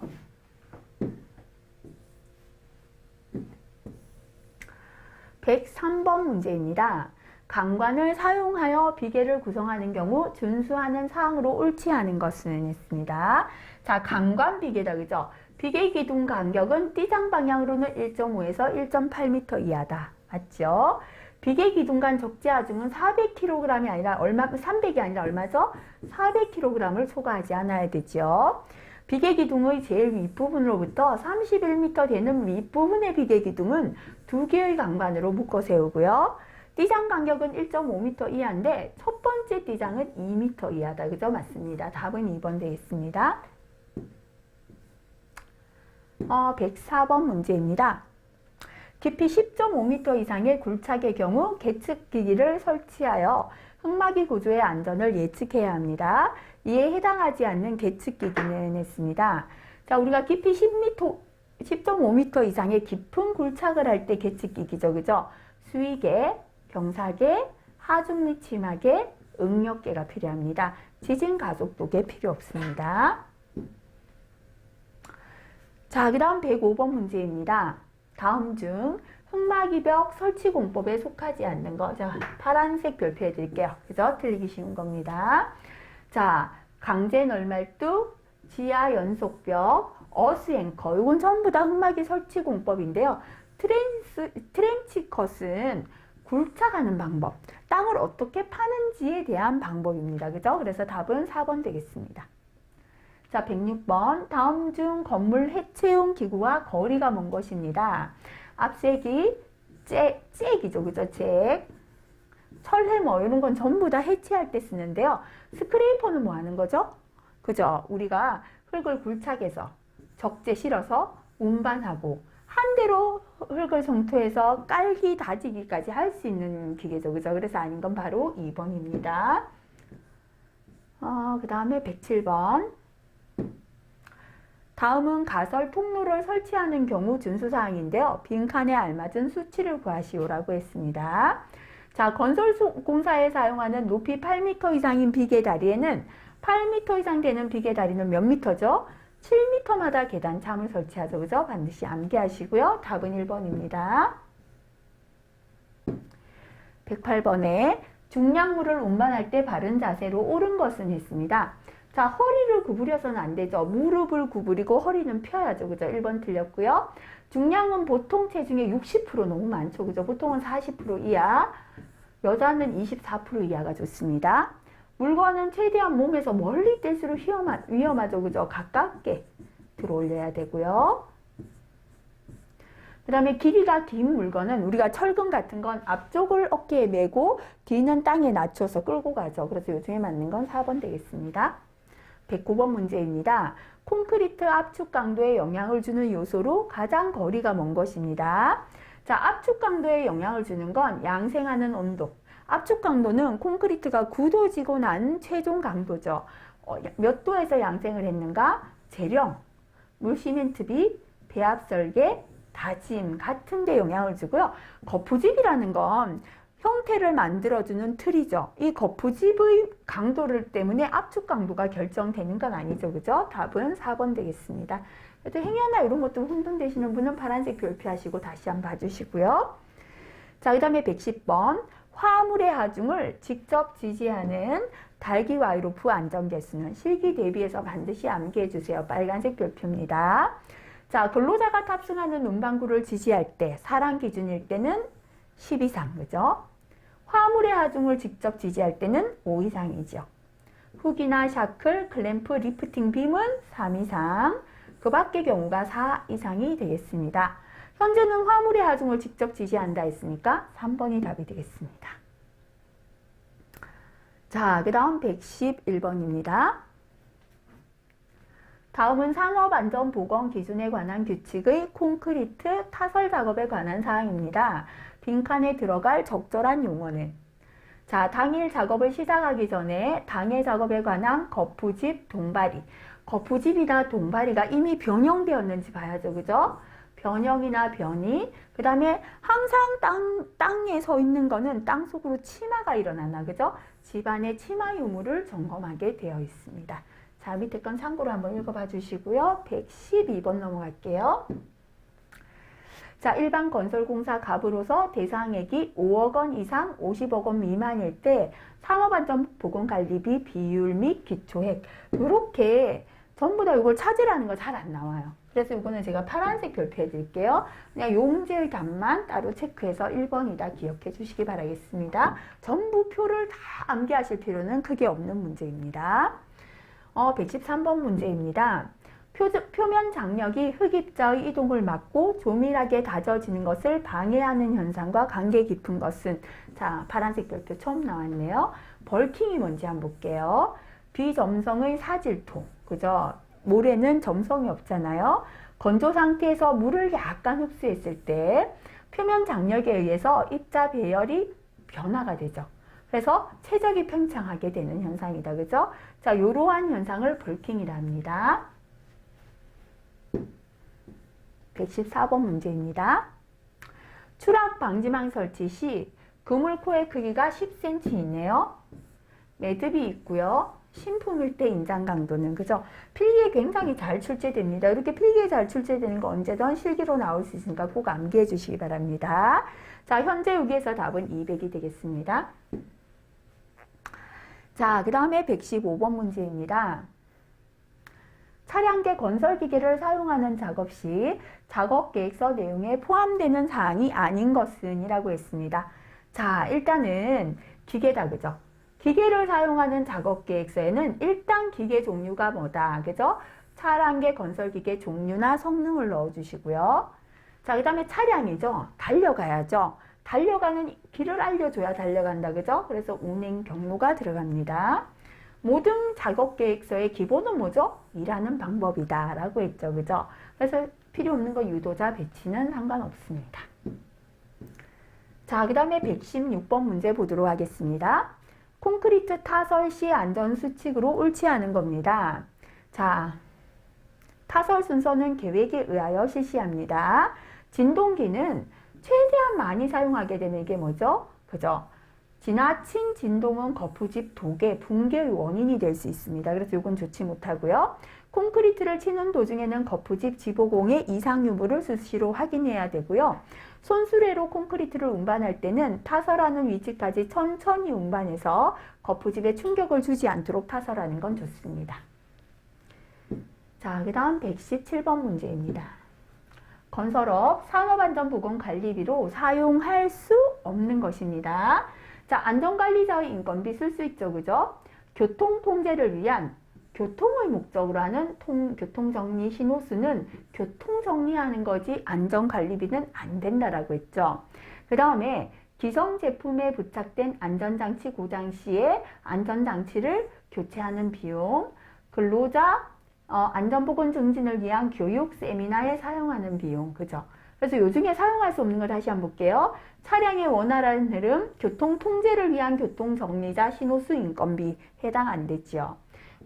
(103번) 문제입니다. 강관을 사용하여 비계를 구성하는 경우 준수하는 사항으로 옳지 않은 것은 했습니다. 자, 강관 비계다. 그죠? 비계 기둥 간격은 띠장 방향으로는 1.5에서 1.8m 이하다. 맞죠? 비계 기둥 간 적재하중은 400kg이 아니라 300이 아니라 얼마죠? 400kg을 초과하지 않아야 되죠. 비계 기둥의 제일 윗부분으로부터 31m 되는 윗부분의 비계 기둥은 2개의 강관으로 묶어 세우고요. 띠장 간격은 1.5m 이하인데 첫 번째 띠장은 2m 이하다. 그죠? 맞습니다. 답은 2번 되겠습니다. 104번 문제입니다. 깊이 10.5m 이상의 굴착의 경우 계측기기를 설치하여 흑마기 구조의 안전을 예측해야 합니다. 이에 해당하지 않는 계측기기는 했습니다. 자, 우리가 깊이 10.5m 이상의 깊은 굴착을 할 때 계측기기죠. 그죠? 수위계, 경사계, 하중 및 치마계, 응력계가 필요합니다. 지진 가속도계 필요 없습니다. 자, 그 다음 105번 문제입니다. 다음 중 흑마기벽 설치공법에 속하지 않는 거. 자, 파란색 별표해 드릴게요. 그죠? 틀리기 쉬운 겁니다. 자, 강제 널말뚝, 지하 연속벽, 어스 앵커. 이건 전부 다 흑마기 설치공법인데요. 트렌치컷은 굴착하는 방법, 땅을 어떻게 파는지에 대한 방법입니다. 그죠? 그래서 답은 4번 되겠습니다. 자, 106번. 다음 중 건물 해체용 기구와 거리가 먼 것입니다. 앞세기, 잭이죠. 그죠? 잭. 철해 뭐 이런 건 전부 다 해체할 때 쓰는데요. 스크레이퍼는 뭐 하는 거죠? 그죠? 우리가 흙을 굴착해서 적재 실어서 운반하고 한 대로 흙을 정토해서 깔기, 다지기까지 할 수 있는 기계죠. 그죠? 그래서 아닌 건 바로 2번입니다. 그 다음에 107번. 다음은 가설 통로를 설치하는 경우 준수사항인데요. 빈칸에 알맞은 수치를 구하시오라고 했습니다. 자, 건설공사에 사용하는 높이 8m 이상인 비계 다리에는 8m 이상 되는 비계 다리는 몇 미터죠? 7m마다 계단 참을 설치하죠. 그죠? 반드시 암기하시고요. 답은 1번입니다. 108번에 중량물을 운반할 때 바른 자세로 옳은 것은 했습니다. 자, 허리를 구부려서는 안 되죠. 무릎을 구부리고 허리는 펴야죠. 그죠? 1번 틀렸고요. 중량은 보통 체중의 60% 너무 많죠. 그죠? 보통은 40% 이하, 여자는 24% 이하가 좋습니다. 물건은 최대한 몸에서 멀리 뗄수록 위험하죠. 그죠? 가깝게 들어 올려야 되고요. 그 다음에 길이가 긴 물건은 우리가 철근 같은 건 앞쪽을 어깨에 메고 뒤는 땅에 낮춰서 끌고 가죠. 그래서 요즘에 맞는 건 4번 되겠습니다. 109번 문제입니다. 콘크리트 압축 강도에 영향을 주는 요소로 가장 거리가 먼 것입니다. 자, 압축 강도에 영향을 주는 건 양생하는 온도. 압축 강도는 콘크리트가 굳어지고 난 최종 강도죠. 몇 도에서 양생을 했는가? 재령, 물시멘트비, 배합 설계, 다짐 같은 데 영향을 주고요. 거푸집이라는 건 형태를 만들어주는 틀이죠. 이 거푸집의 강도를 때문에 압축 강도가 결정되는 건 아니죠. 그죠? 답은 4번 되겠습니다. 또 행여나 이런 것도 혼돈되시는 분은 파란색 별표하시고 다시 한번 봐주시고요. 자, 그 다음에 110번. 화물의 하중을 직접 지지하는 달기와이로프 안전계수는 실기 대비해서 반드시 암기해 주세요. 빨간색 별표입니다. 자, 근로자가 탑승하는 운반구를 지지할 때 사람 기준일 때는 10 이상, 그죠? 화물의 하중을 직접 지지할 때는 5 이상이죠. 훅이나 샤클, 클램프, 리프팅 빔은 3 이상, 그 밖의 경우가 4 이상이 되겠습니다. 현재는 화물의 하중을 직접 지지한다 했으니까 3번이 답이 되겠습니다. 자, 그 다음 111번입니다. 다음은 산업안전보건 기준에 관한 규칙의 콘크리트 타설 작업에 관한 사항입니다. 빈칸에 들어갈 적절한 용어는? 자, 당일 작업을 시작하기 전에 당일 작업에 관한 거푸집, 동바리. 거푸집이나 동바리가 이미 변형되었는지 봐야죠. 그죠? 변형이나 변이. 그 다음에 항상 땅에 서 있는 거는 땅속으로 침하가 일어나나. 그죠? 집안의 침하 유무를 점검하게 되어 있습니다. 자, 밑에 건 참고로 한번 읽어봐 주시고요. 112번 넘어갈게요. 자, 일반 건설공사 갑으로서 대상액이 5억 원 이상 50억 원 미만일 때 산업안전보건관리비 비율 및 기초액 이렇게 전부 다 이걸 찾으라는 거 잘 안 나와요. 그래서 이거는 제가 파란색 별표해 드릴게요. 그냥 용지의 답만 따로 체크해서 1번이다 기억해 주시기 바라겠습니다. 전부 표를 다 암기하실 필요는 크게 없는 문제입니다. 113번 문제입니다. 표면 장력이 흑입자의 이동을 막고 조밀하게 다져지는 것을 방해하는 현상과 관계 깊은 것은? 자, 파란색 별표 처음 나왔네요. 벌킹이 뭔지 한번 볼게요. 비점성의 사질토, 그죠? 모래는 점성이 없잖아요. 건조 상태에서 물을 약간 흡수했을 때 표면 장력에 의해서 입자 배열이 변화가 되죠. 그래서 최적이 팽창하게 되는 현상이다. 그죠? 자, 이러한 현상을 벌킹이라 합니다. 114번 문제입니다. 추락 방지망 설치 시 그물코의 크기가 10cm 이네요. 매듭이 있고요. 신품일 때 인장 강도는, 그죠? 필기에 굉장히 잘 출제됩니다. 이렇게 필기에 잘 출제되는 거 언제든 실기로 나올 수 있으니까 꼭 암기해 주시기 바랍니다. 자, 현재 여기에서 답은 200이 되겠습니다. 자, 그 다음에 115번 문제입니다. 차량계 건설기계를 사용하는 작업 시 작업 계획서 내용에 포함되는 사항이 아닌 것은 이라고 했습니다. 자, 일단은 기계다. 그죠? 기계를 사용하는 작업 계획서에는 일단 기계 종류가 뭐다. 그죠? 차량계 건설기계 종류나 성능을 넣어주시고요. 자, 그 다음에 차량이죠. 달려가야죠. 달려가는 길을 알려줘야 달려간다. 그죠? 그래서 운행 경로가 들어갑니다. 모든 작업 계획서의 기본은 뭐죠? 일하는 방법이다 라고 했죠. 그죠? 그래서 필요 없는 거 유도자 배치는 상관없습니다. 자, 그 다음에 116번 문제 보도록 하겠습니다. 콘크리트 타설 시 안전수칙으로 옳지 않은 겁니다. 자, 타설 순서는 계획에 의하여 실시합니다. 진동기는 최대한 많이 사용하게 되는 게 뭐죠? 그죠? 지나친 진동은 거푸집 독의 붕괴의 원인이 될 수 있습니다. 그래서 이건 좋지 못하고요. 콘크리트를 치는 도중에는 거푸집 지보공의 이상 유무를 수시로 확인해야 되고요. 손수레로 콘크리트를 운반할 때는 타설하는 위치까지 천천히 운반해서 거푸집에 충격을 주지 않도록 타설하는 건 좋습니다. 자, 그 다음 117번 문제입니다. 건설업 산업안전보건관리비로 사용할 수 없는 것입니다. 자, 안전관리자의 인건비 쓸 수 있죠. 그죠? 교통통제를 위한 교통을 목적으로 하는 교통정리 신호수는 교통정리하는 거지 안전관리비는 안 된다라고 했죠. 그 다음에 기성제품에 부착된 안전장치 고장 시에 안전장치를 교체하는 비용, 근로자 안전보건 증진을 위한 교육 세미나에 사용하는 비용, 그죠? 그래서 요 중에 사용할 수 없는 거 다시 한번 볼게요. 차량의 원활한 흐름, 교통통제를 위한 교통정리자 신호수 인건비 해당 안 되지요.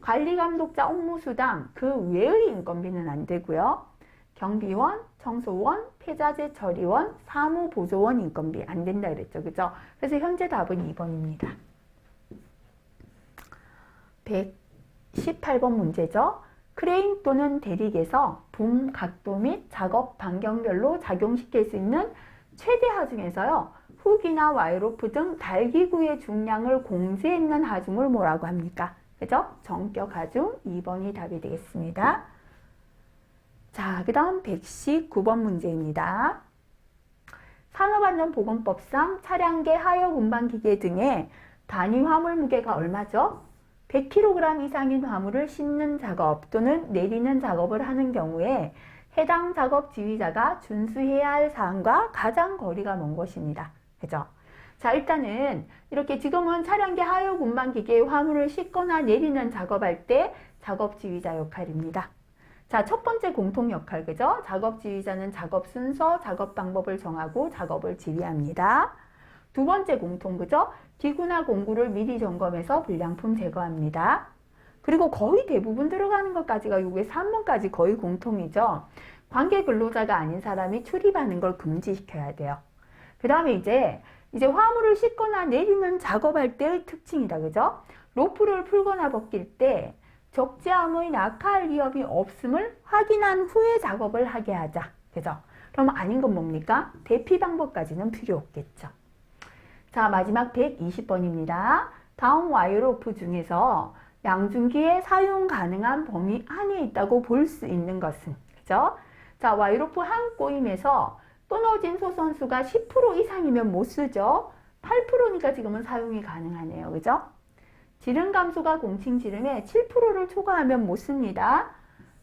관리감독자 업무수당 그 외의 인건비는 안 되고요. 경비원, 청소원, 폐자재 처리원, 사무보조원 인건비 안 된다 그랬죠. 그죠? 그래서 현재 답은 2번입니다. 118번 문제죠. 크레인 또는 대릭에서 붐 각도 및 작업 반경별로 작용시킬 수 있는 최대 하중에서요. 훅이나 와이로프 등 달기구의 중량을 공제했는 하중을 뭐라고 합니까? 그죠? 정격 하중 2번이 답이 되겠습니다. 자, 그 다음 119번 문제입니다. 산업안전보건법상 차량계 하역 운반기계 등의 단위 화물 무게가 얼마죠? 100kg 이상인 화물을 싣는 작업 또는 내리는 작업을 하는 경우에 해당 작업 지휘자가 준수해야 할 사항과 가장 거리가 먼 것입니다. 그죠? 자, 일단은 이렇게 지금은 차량계 하역 운반 기계의 화물을 싣거나 내리는 작업할 때 작업 지휘자 역할입니다. 자, 첫 번째 공통 역할, 그죠? 작업 지휘자는 작업 순서, 작업 방법을 정하고 작업을 지휘합니다. 두 번째 공통, 그죠? 기구나 공구를 미리 점검해서 불량품 제거합니다. 그리고 거의 대부분 들어가는 것까지가 요게 3번까지 거의 공통이죠. 관계 근로자가 아닌 사람이 출입하는 걸 금지시켜야 돼요. 그 다음에 이제 화물을 싣거나 내리는 작업할 때의 특징이다. 그죠? 로프를 풀거나 벗길 때 적재함의 낙하할 위험이 없음을 확인한 후에 작업을 하게 하자. 그죠? 그럼 아닌 건 뭡니까? 대피 방법까지는 필요 없겠죠. 자, 마지막 120번입니다. 다음 와이로프 중에서 양중기에 사용 가능한 범위 안에 있다고 볼 수 있는 것은, 그죠? 자, 와이로프 한 꼬임에서 끊어진 소선수가 10% 이상이면 못 쓰죠. 8%니까 지금은 사용이 가능하네요. 그죠? 지름 감소가 공칭지름의 7%를 초과하면 못 씁니다.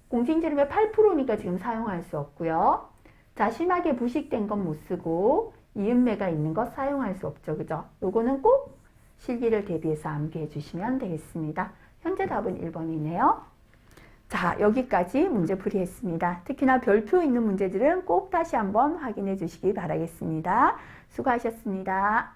공칭지름의 8%니까 지금 사용할 수 없고요. 자, 심하게 부식된 건 못 쓰고 이음매가 있는 것 사용할 수 없죠. 그죠? 요거는 꼭 실기를 대비해서 암기해 주시면 되겠습니다. 현재 답은 1번이네요. 자, 여기까지 문제 풀이했습니다. 특히나 별표 있는 문제들은 꼭 다시 한번 확인해 주시기 바라겠습니다. 수고하셨습니다.